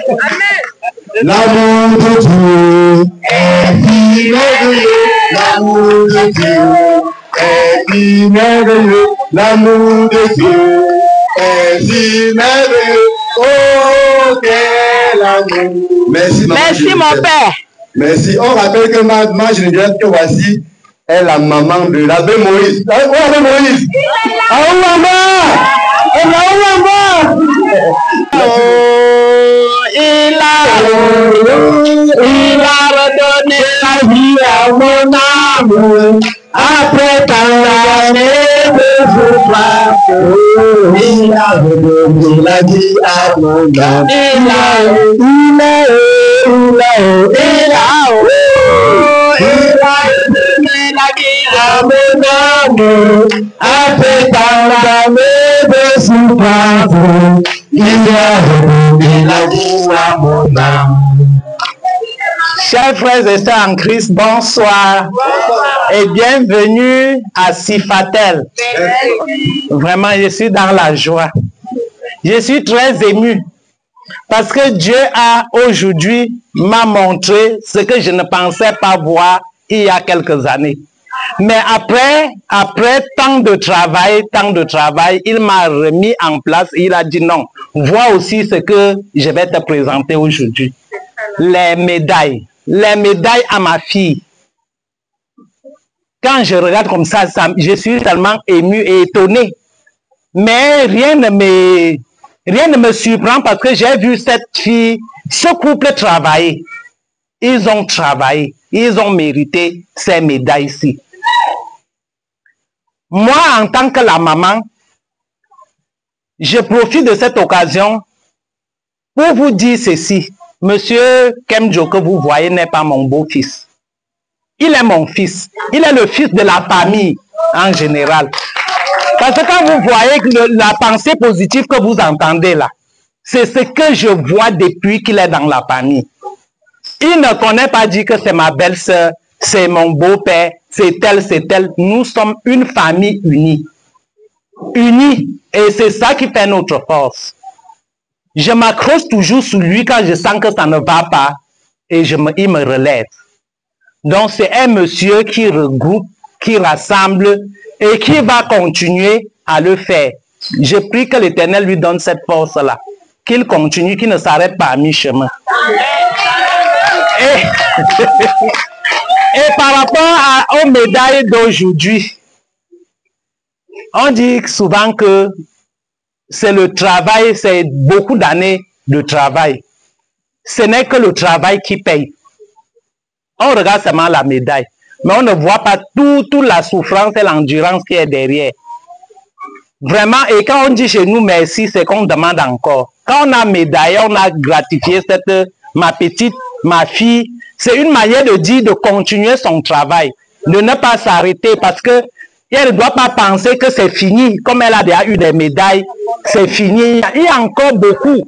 S9: L'amour de Dieu est si merveilleux. L'amour de Dieu est si merveilleux. L'amour de Dieu est si merveilleux. Oh, quel amour. Merci,
S12: merci mon père.
S9: Merci. On rappelle que ma génération que voici est la maman de l'abbé Moïse. Où est Moïse? Ah, où maman?
S12: Il a redonné la vie à mon âme.
S13: il a redonné la vie à mon âme. Il a redonné la vie à mon âme. Après tant d'années de souffrance, il a redonné la vie à mon âme.
S14: Chers frères et sœurs en Christ, bonsoir et bienvenue à Sifatel. Vraiment, je suis dans la joie. Je suis très ému parce que Dieu a aujourd'hui m'a montré ce que je ne pensais pas voir il y a quelques années. Mais après tant de travail, il m'a remis en place et il a dit non, vois aussi ce que je vais te présenter aujourd'hui. Les médailles à ma fille. Quand je regarde comme ça, je suis tellement ému et étonné. Mais rien ne me surprend parce que j'ai vu cette fille, ce couple travailler. Ils ont travaillé, ils ont mérité ces médailles-ci. Moi, en tant que la maman, je profite de cette occasion pour vous dire ceci. Monsieur Kemjo que vous voyez n'est pas mon beau-fils. Il est mon fils. Il est le fils de la famille en général. Parce que quand vous voyez la pensée positive que vous entendez là, c'est ce que je vois depuis qu'il est dans la famille. Il ne connaît pas dire que c'est ma belle-sœur, c'est mon beau-père, c'est tel, c'est tel. Nous sommes une famille unie. Unie. Et c'est ça qui fait notre force. Je m'accroche toujours sur lui quand je sens que ça ne va pas et il me relève. Donc c'est un monsieur qui regroupe, qui rassemble et qui va continuer à le faire. Je prie que l'Éternel lui donne cette force-là, qu'il continue, qu'il ne s'arrête pas à mi-chemin. Et par rapport aux médailles d'aujourd'hui, on dit souvent que c'est le travail, c'est beaucoup d'années de travail. Ce n'est que le travail qui paye. On regarde seulement la médaille, mais on ne voit pas toute la souffrance et l'endurance qui est derrière. Vraiment, et quand on dit chez nous merci, c'est qu'on demande encore. Quand on a médaillé, on a gratifié ma fille. C'est une manière de dire de continuer son travail, de ne pas s'arrêter parce que elle ne doit pas penser que c'est fini. Comme elle a déjà eu des médailles, c'est fini. Il y a encore beaucoup.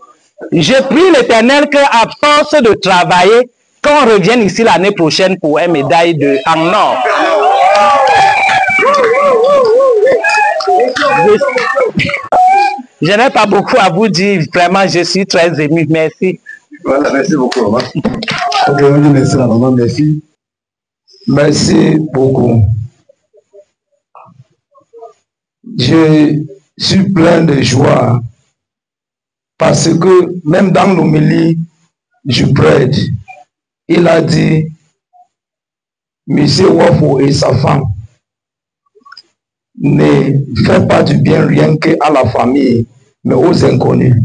S14: Je prie l'Éternel qu'à force de travailler, qu'on revienne ici l'année prochaine pour une médaille en or. Je n'ai pas beaucoup à vous dire. Vraiment, je suis très ému. Merci.
S11: Voilà, merci beaucoup, maman. Ok, on dit merci la maman, merci. Merci beaucoup. Je suis plein de joie parce que même dans l'homélie, je prête. Il a dit, M. Wafo et sa femme ne fait pas du bien rien qu'à la famille, mais aux inconnus.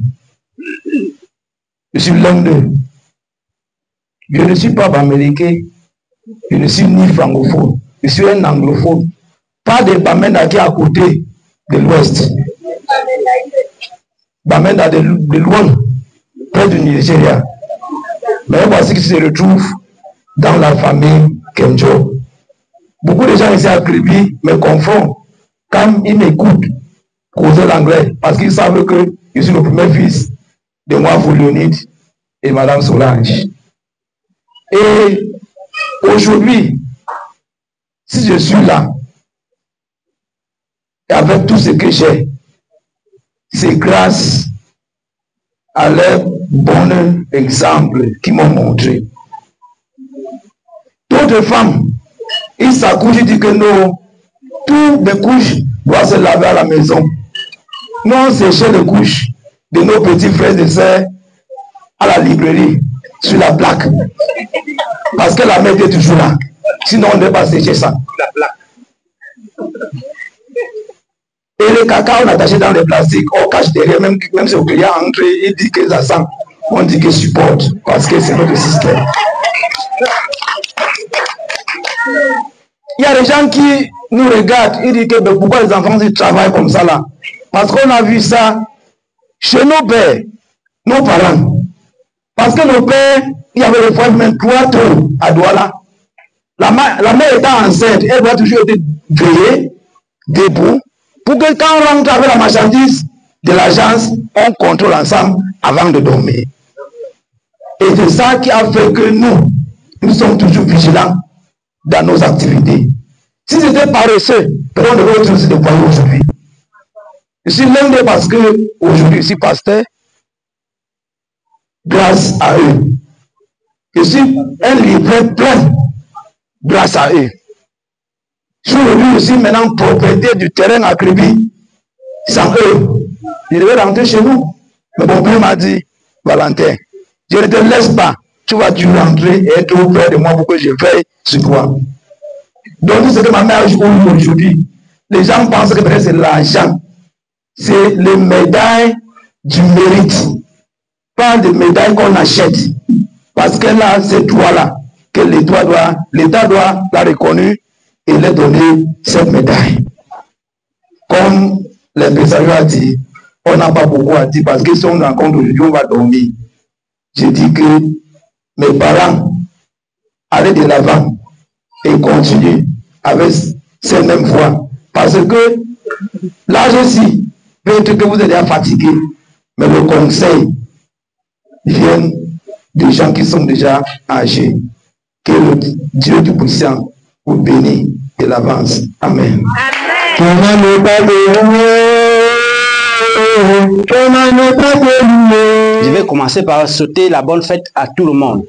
S11: Je suis l'un d'eux. Je ne suis pas américain, je ne suis ni francophone, je suis un anglophone. Pas de Bamenda qui est à côté de l'ouest. Bamenda de loin, près du Nigeria. Mais voici qui se retrouve dans la famille Kemjo. Beaucoup de gens ici à Kribi me confondent quand ils m'écoutent causer l'anglais parce qu'ils savent que je suis le premier fils de moi, Léonide et Madame Solange. Et aujourd'hui, si je suis là, et avec tout ce que j'ai, c'est grâce à leur bon exemple qu'ils m'ont montré. D'autres femmes, ils s'accouchent, ils disent que non, toutes les couches doivent se laver à la maison. Nous, on séchait les couches de nos petits frères et sœurs à la librairie, sur la plaque. Parce que la mère était toujours là. Sinon, on ne devait pas sécher ça. La plaque. Et le caca, on attaché dans les plastiques, on cache derrière, même si le client entre, il dit que ça sent. On dit que supporte, parce que c'est notre système. Il y a des gens qui nous regardent, ils disent que pourquoi les enfants ils travaillent comme ça là. Parce qu'on a vu ça chez nos pères, nos parents. Parce que nos pères, il y avait le foyer même 3 trous à Douala. La mère étant enceinte, elle doit toujours être veillée, debout, pour que quand on rentre avec la marchandise de l'agence, on contrôle ensemble avant de dormir. Et c'est ça qui a fait que nous sommes toujours vigilants dans nos activités. Si c'était paresseux, on devrait être aussi de foyer aujourd'hui. Je suis l'un des parce que aujourd'hui je suis pasteur, grâce à eux. Je suis un livret plein grâce à eux. Je suis aujourd'hui aussi maintenant propriétaire du terrain à Kribi. Sans eux, je devais rentrer chez nous. Mais mon père m'a dit, Valentin, je ne te laisse pas. Tu vas rentrer et être auprès de moi pour que je veille sur toi. Donc tout ce que ma mère a aujourd'hui, les gens pensent que peut-être c'est l'argent. C'est les médailles du mérite. Pas des médailles qu'on achète. Parce que là, c'est toi-là que l'État doit la reconnaître et leur donner cette médaille. Comme l'impresario a dit, on n'a pas beaucoup à dire parce que si on rencontre aujourd'hui, on va dormir. Je dis que mes parents allaient de l'avant et continuent avec cette même voie. Parce que l'âge aussi, peut-être que vous êtes déjà fatigué, mais le conseil vient des gens qui sont déjà âgés. Que le Dieu Tout-Puissant vous bénisse de l'avance. Amen.
S15: Je vais commencer par souhaiter la bonne fête à tout le monde.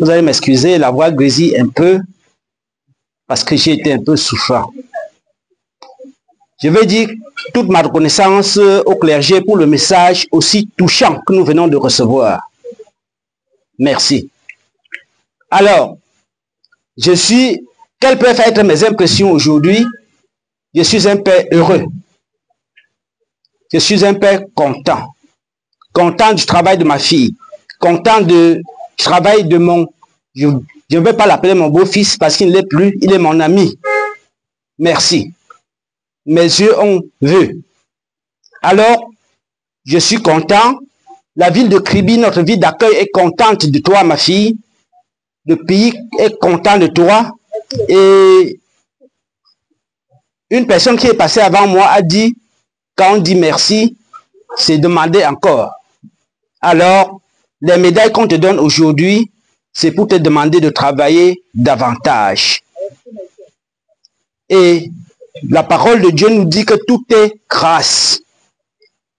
S15: Vous allez m'excuser, la voix grésille un peu parce que j'ai été un peu souffrant. Je vais dire toute ma reconnaissance au clergé pour le message aussi touchant que nous venons de recevoir. Merci. Alors, quelles peuvent être mes impressions aujourd'hui? Je suis un père heureux. Je suis un père content. Content du travail de ma fille. Content du travail de je ne vais pas l'appeler mon beau-fils parce qu'il ne l'est plus. Il est mon ami. Merci. Mes yeux ont vu. Alors, je suis content. La ville de Kribi, notre ville d'accueil, est contente de toi, ma fille. Le pays est content de toi. Et une personne qui est passée avant moi a dit, quand on dit merci, c'est demander encore. Alors, les médailles qu'on te donne aujourd'hui, c'est pour te demander de travailler davantage. Et la parole de Dieu nous dit que tout est grâce.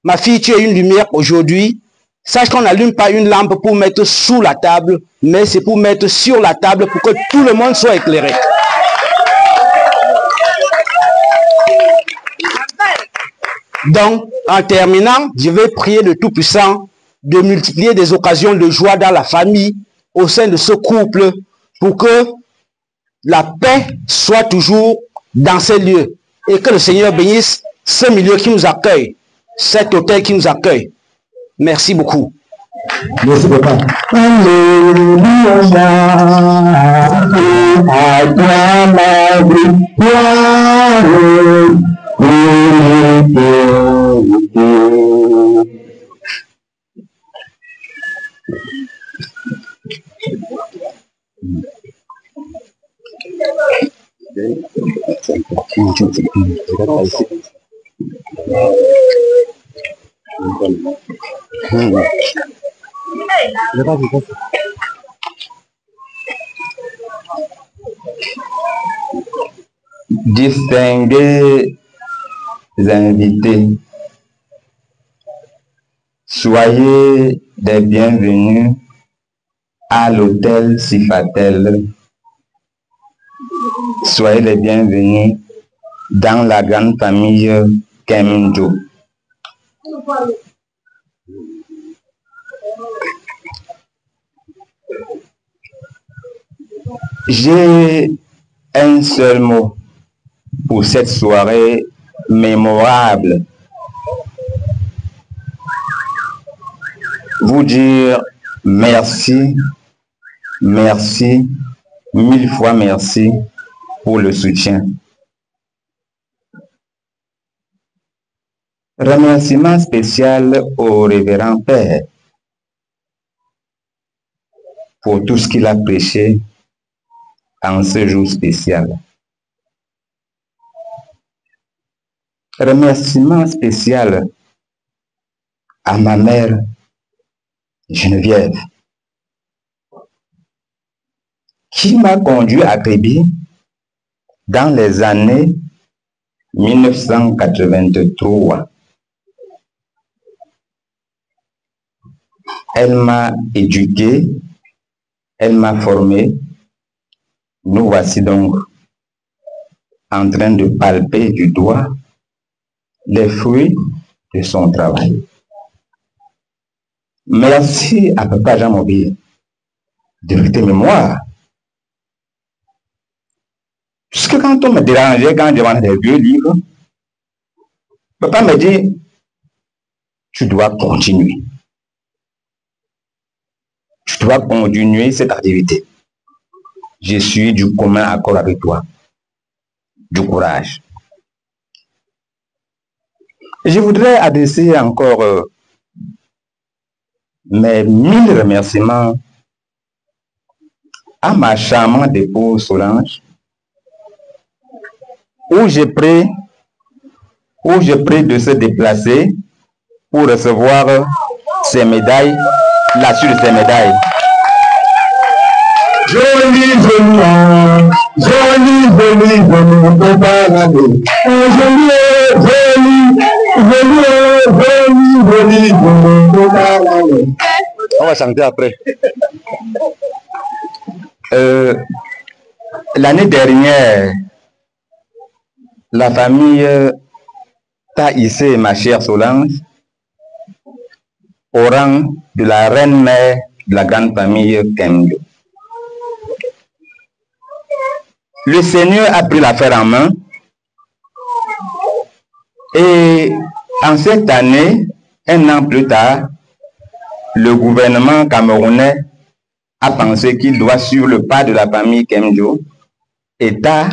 S15: Ma fille, tu es une lumière aujourd'hui. Sache qu'on n'allume pas une lampe pour mettre sous la table, mais c'est pour mettre sur la table pour que tout le monde soit éclairé. Donc, en terminant, je vais prier le Tout-Puissant de multiplier des occasions de joie dans la famille, au sein de ce couple, pour que la paix soit toujours dans ces lieux et que le Seigneur bénisse ce milieu qui nous accueille, cet hôtel qui nous accueille. Merci beaucoup.
S13: Merci papa. Alléluia, à toi ma victoire,
S16: Distingués invités, soyez des bienvenus à l'hôtel Sifatel. Soyez les bienvenus dans la grande famille Kemjo. J'ai un seul mot pour cette soirée mémorable. Vous dire merci, merci, 1000 fois merci pour le soutien. Remerciement spécial au révérend Père pour tout ce qu'il a prêché en ce jour spécial. Remerciement spécial à ma mère Geneviève, qui m'a conduit à Kribi dans les années 1983. Elle m'a éduqué, elle m'a formé. Nous voici donc en train de palper du doigt les fruits de son travail. Merci à Papa Jean Mobile de vérité mémoire. Puisque quand on me dérangeait, quand je demandais des vieux livres, Papa me dit, tu dois continuer. Tu dois continuer cette activité. Je suis du commun accord avec toi. Du courage. Je voudrais adresser encore mes 1000 remerciements à ma charmante épouse Solange, où j'ai pris de se déplacer pour recevoir ces médailles, la suite de ces médailles.
S13: Joli,
S16: on va chanter après. L'année dernière, la famille t'a hissé, ma chère Solange, au rang de la reine-mère de la grande famille Kemjo. Le Seigneur a pris l'affaire en main et en cette année, un an plus tard, le gouvernement camerounais a pensé qu'il doit suivre le pas de la famille Kemjo et t'a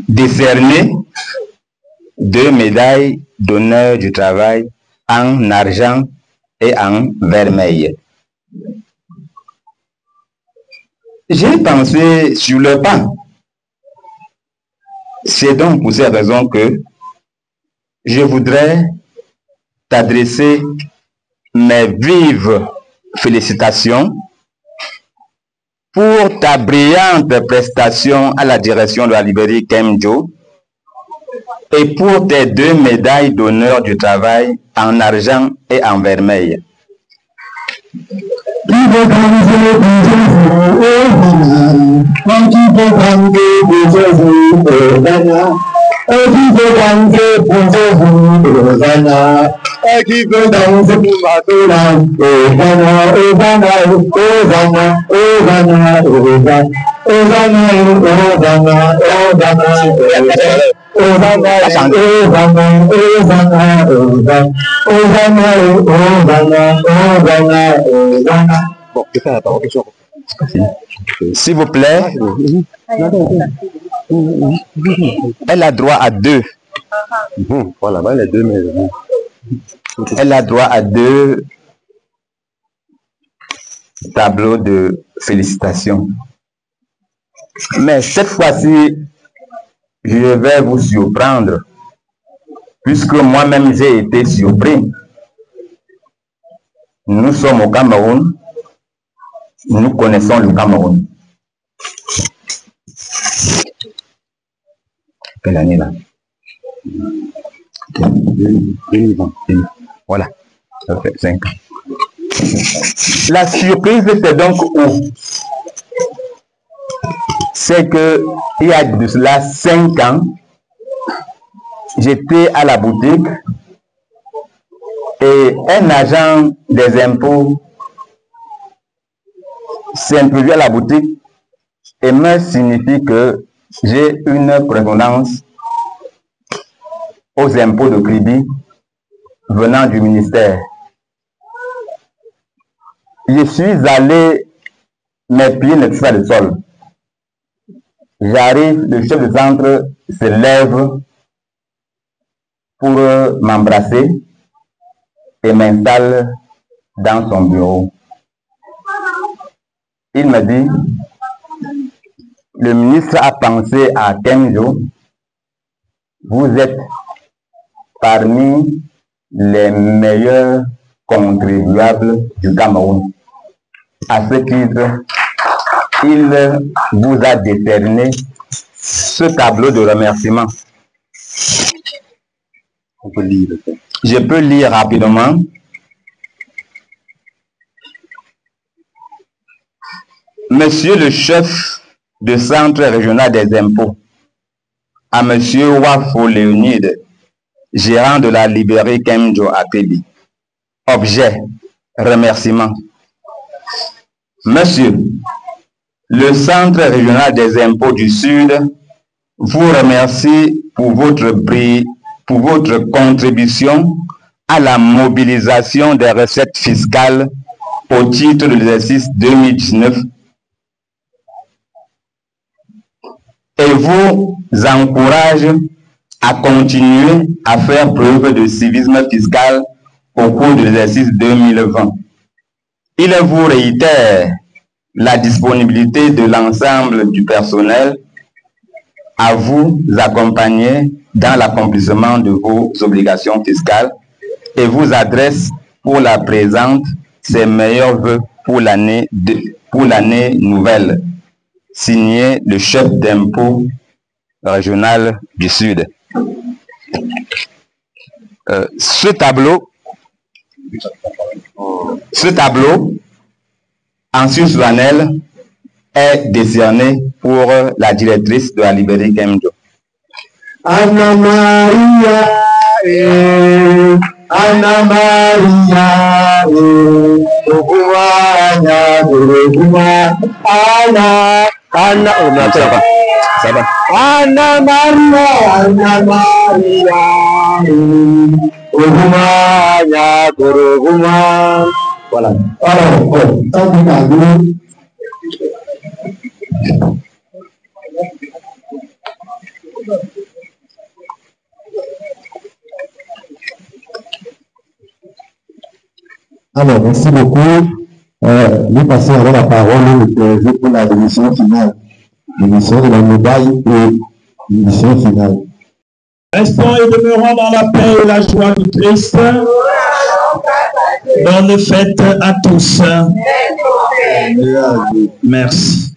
S16: décerné 2 médailles d'honneur du travail en argent et en vermeil. J'ai pensé sur le pas. C'est donc pour cette raison que je voudrais t'adresser mes vives félicitations pour ta brillante prestation à la direction de la librairie Kemjo et pour tes 2 médailles d'honneur du travail en argent et en vermeil. S'il vous plaît, elle a droit à 2. Voilà, les 2 maisons. Elle a droit à 2 tableaux de félicitations. Mais cette fois-ci, je vais vous surprendre, puisque moi-même j'ai été surpris. Nous sommes au Cameroun, nous connaissons le Cameroun. Quelle année là? 2020. Voilà, ça fait 5 ans. La surprise, c'est donc où? C'est que il y a de cela 5 ans, j'étais à la boutique et un agent des impôts s'est introduit à la boutique et me signifie que j'ai une correspondance aux impôts de Kribi venant du ministère. Je suis allé, mes pieds ne touchent pas le sol. J'arrive, le chef de centre se lève pour m'embrasser et m'installe dans son bureau. Il me dit, le ministre a pensé à Kemjo, vous êtes parmi les meilleurs contribuables du Cameroun. À ce titre, il vous a décerné ce tableau de remerciements. Je peux lire rapidement. Monsieur le chef du Centre régional des impôts, à Monsieur Wafo Léonide, gérant de la librairie Kemjo Atebi. Objet, remerciement. Monsieur, le Centre régional des impôts du Sud vous remercie pour votre contribution à la mobilisation des recettes fiscales au titre de l'exercice 2019 et vous encourage à continuer à faire preuve de civisme fiscal au cours de l'exercice 2020. Il vous réitère la disponibilité de l'ensemble du personnel à vous accompagner dans l'accomplissement de vos obligations fiscales et vous adresse pour la présente ses meilleurs vœux pour l'année nouvelle. Signé le chef d'impôt régional du Sud. Ce tableau en sursolennel est décerné pour la directrice de la librairie Kemjo.
S13: Anna Maria, Anna Maria, Anna, oh, mais attends, ça va. Anna Maria, voilà.
S9: Alors, merci beaucoup. Nous passons alors la parole pour la démission finale. L'émission de la médaille et l'émission finale.
S7: Restons et demeurons dans la paix et la joie du Christ. Bonne fête à tous. Merci.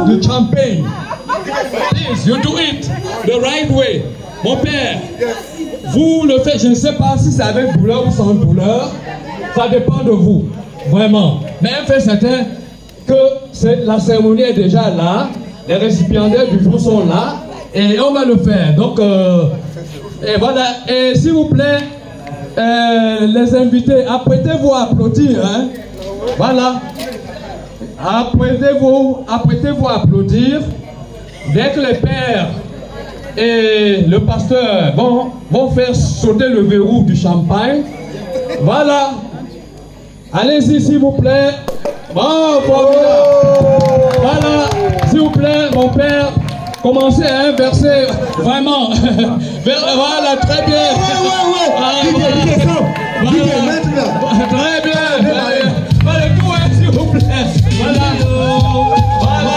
S17: The champagne. Please, you do it the right way. Mon père, vous le faites, je ne sais pas si c'est avec douleur ou sans douleur. Ça dépend de vous, vraiment. Mais un fait certain que la cérémonie est déjà là. Les récipiendaires du jour sont là. Et on va le faire. Donc, et voilà. Et s'il vous plaît, les invités, apprêtez-vous à applaudir. Hein? Voilà. Apprêtez-vous à applaudir. Dès que les pères et le pasteur vont faire sauter le verrou du champagne. Voilà. Allez-y, s'il vous plaît. Bon, voilà. S'il vous plaît, mon père, commencez à inverser. Vraiment. Voilà, très bien. Très bien. Voilà, tout, s'il vous plaît. Voilà. Voilà.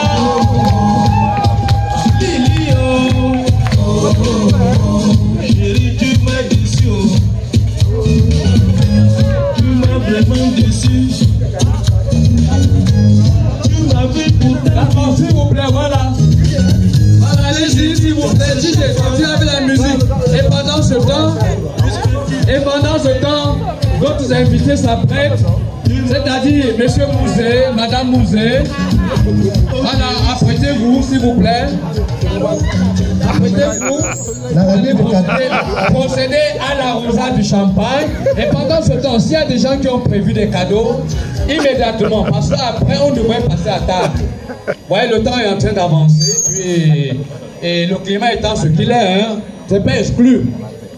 S17: Chérie, tu m'as déçu. Tu m'as vraiment déçu. Tu m'avais pour d'accord, s'il vous plaît, voilà. Voilà, allez-y, s'il vous plaît. Si j'ai sorti avec la musique. Et pendant ce temps, d'autres invités s'apprêtent. C'est-à-dire, monsieur Mouzé, madame Mouzé. Voilà, apprêtez-vous, s'il vous plaît. Apprêtez-vous. Allez procéder à l'arrosage du champagne. Et pendant ce temps, s'il y a des gens qui ont prévu des cadeaux, immédiatement, parce qu'après, on devrait passer à table. Vous voyez, le temps est en train d'avancer. Et le climat étant ce qu'il est, hein, c'est pas exclu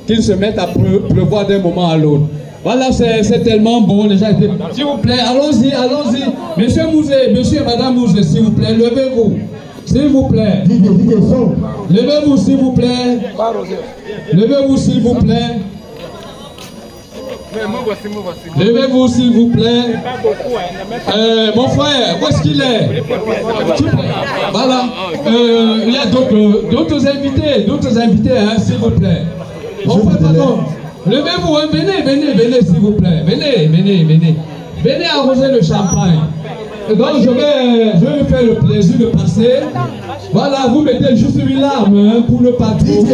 S17: qu'il se mette à pleuvoir d'un moment à l'autre. Voilà, c'est tellement beau, les gens étaient... S'il vous plaît, allons-y, allons-y. Monsieur Mouzé, monsieur et madame Mouzé, s'il vous plaît, levez-vous. S'il vous plaît. Levez-vous, s'il vous plaît. Levez-vous, s'il vous plaît. Levez-vous, s'il vous plaît. Mon frère, où est-ce qu'il est? Voilà. Il y a d'autres invités, hein, s'il vous plaît. Mon frère, pardon. Levez-vous, hein, venez, s'il vous plaît. Venez arroser le champagne. Donc, je vais me faire le plaisir de passer. Voilà, vous mettez juste une larme hein, pour ne pas trop.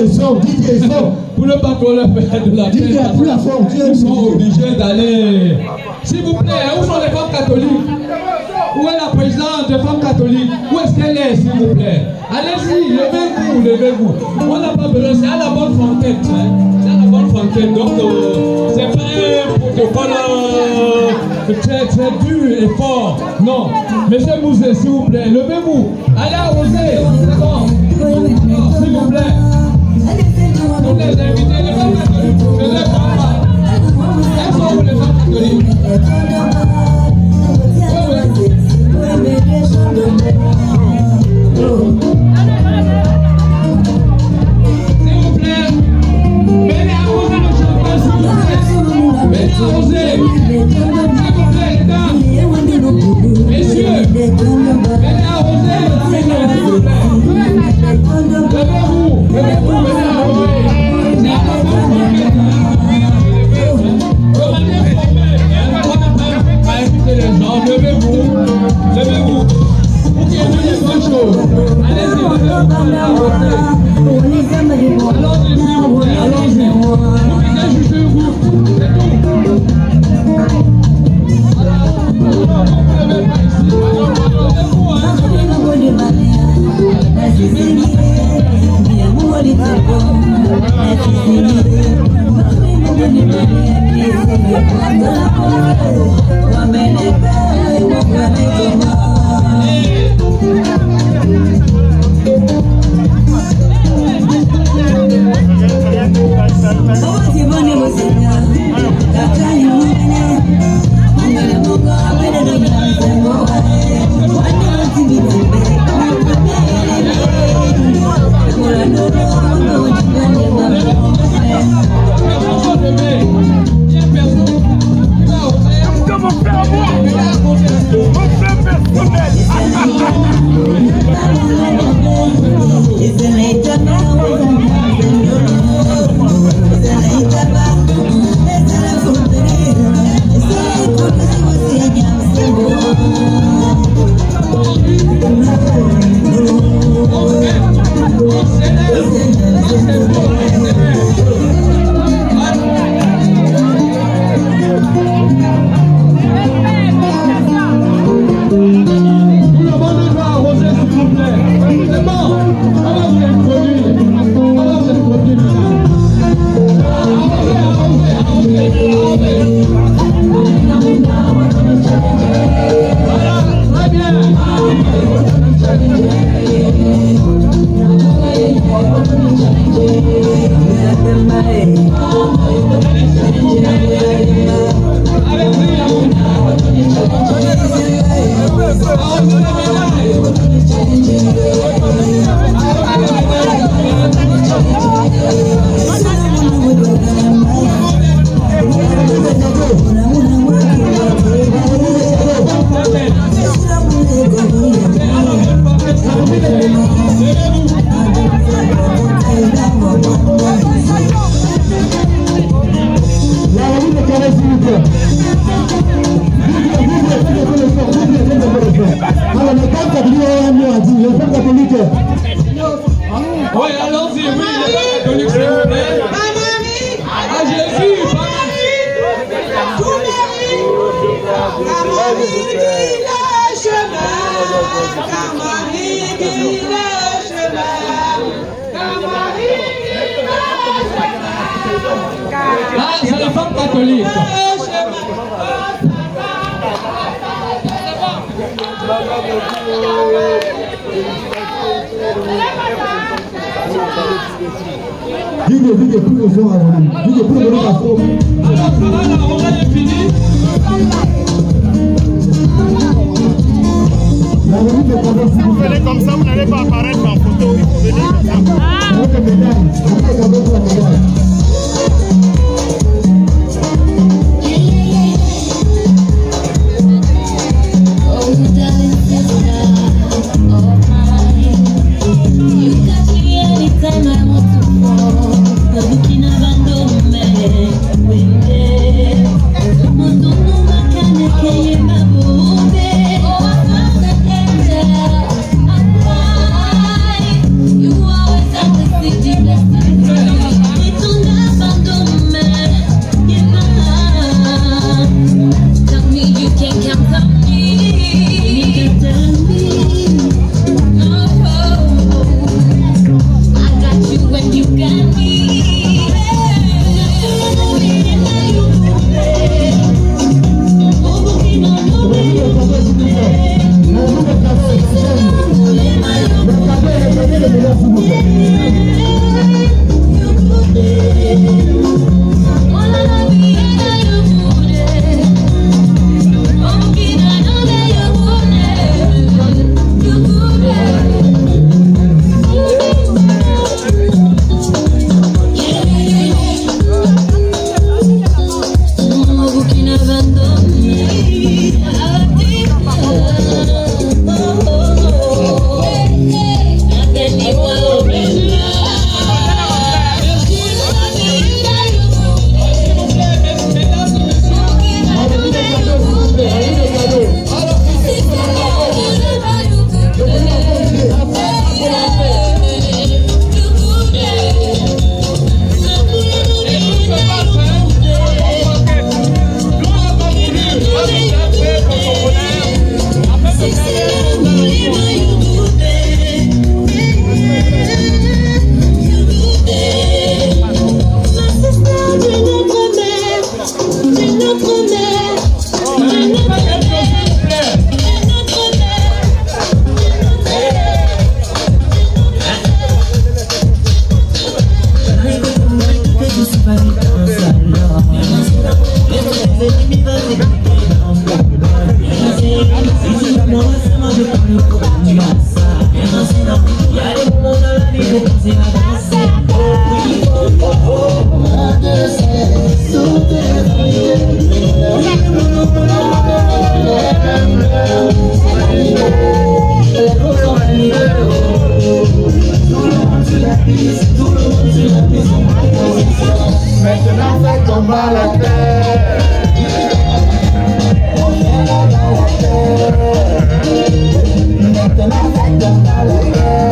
S17: Pour ne pas trop le faire de la peine. Ils sont obligés d'aller. S'il vous plaît, où sont les femmes catholiques? Où est la présidente des femmes catholiques? Où est-ce qu'elle est, s'il vous plaît? Allez-y, levez-vous. On n'a pas besoin, c'est à la bonne franquette. Hein. C'est à la bonne franquette. Donc, c'est pas un protocole très dur et fort. Non. Monsieur Mouzé, s'il vous plaît, levez-vous. Allez arroser. C'est bon. S'il vous plaît. Tous les invités, les femmes catholiques, ne les parlent pas. Elles sont où les femmes catholiques? S'il vous plaît, venez arroser le champagne, s'il vous plaît. Venez arroser. S'il vous plaît, les dames. Messieurs, venez arroser. S'il vous plaît. Levez-vous, venez arroser. C'est à la inviter les gens, levez-vous. Pour qu'il y ait une bonne chose. Allez-y, allons-y, s'il vous plaît, allons-y. Vous mettez juste une route, c'est tout. Voilà, vous ne levez pas ici. Levez-vous, hein, Oui, allons-y, oui, les femmes catholiques, s'il vous plaît. À Jésus, là, c'est la femme catholique.
S5: Vous venez comme ça, vous n'allez pas apparaître en photo. Vous venez comme ça.
S13: Maintenant ça combat la terre. Maintenant ça combat la terre.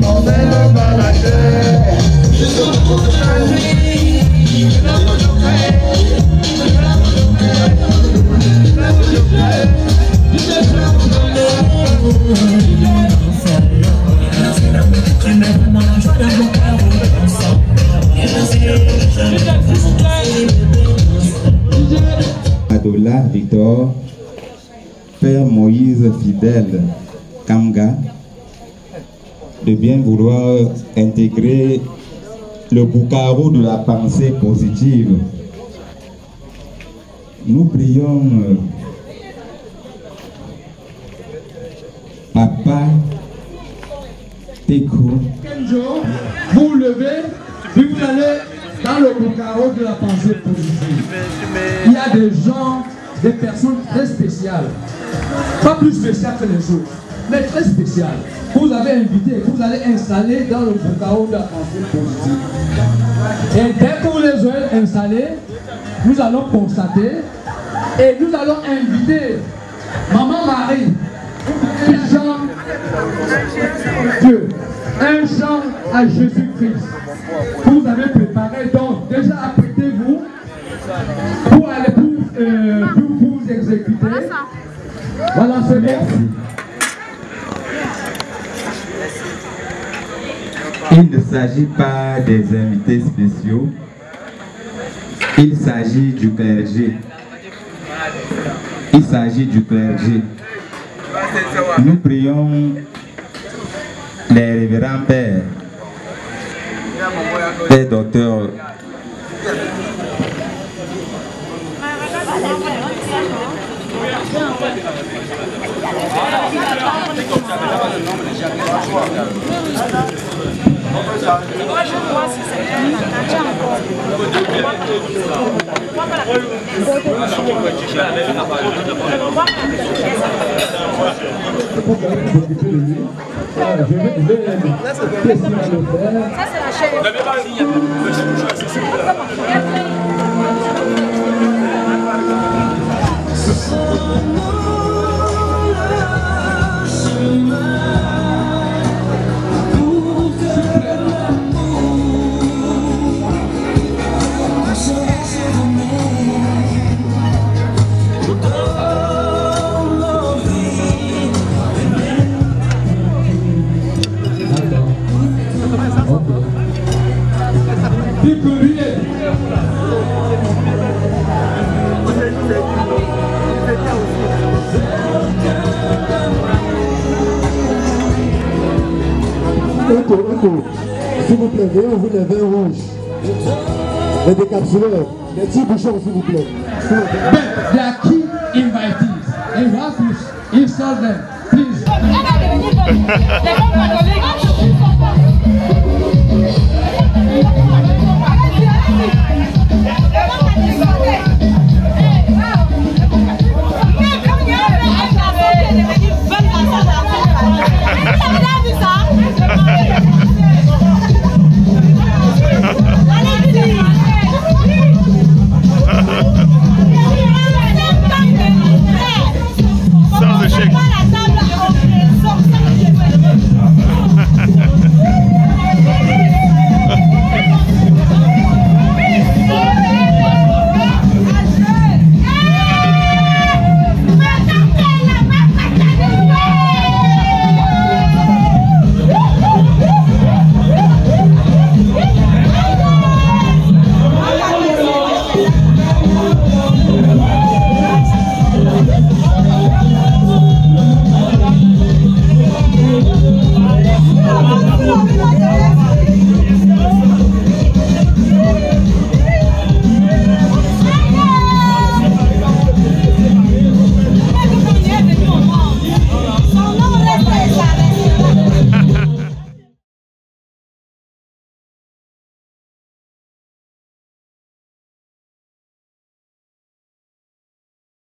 S13: On fait le bas la terre. Je suis pour la nuit.
S18: Adola Victor, Père Moïse Fidèle Kamga, de bien vouloir intégrer le boucarou de la pensée positive. Nous prions Papa Tekou.
S17: Vous vous levez, puis vous allez dans le boucarou de la pensée positive. Il y a des gens, des personnes très spéciales, pas plus spéciales que les autres, mais très spéciales. Vous avez invité, vous allez installer dans le boucarou de la pensée positive. Et dès que vous les aurez installés, nous allons constater et nous allons inviter Maman Marie qui chante Dieu, un chant à Jésus-Christ. Vous avez préparé, donc déjà apprêtez-vous pour aller pour vous exécuter. Voilà, c'est bon.
S18: Il ne s'agit pas des invités spéciaux, il s'agit du clergé. Il s'agit du clergé. Nous prions les révérends pères, les docteurs,
S9: s'il vous plaît, veuillez ouvrir les vins rouges. Les décapsuleurs, les petits bouchons, s'il vous plaît.
S17: But they are key invitees. And you have to install them, please.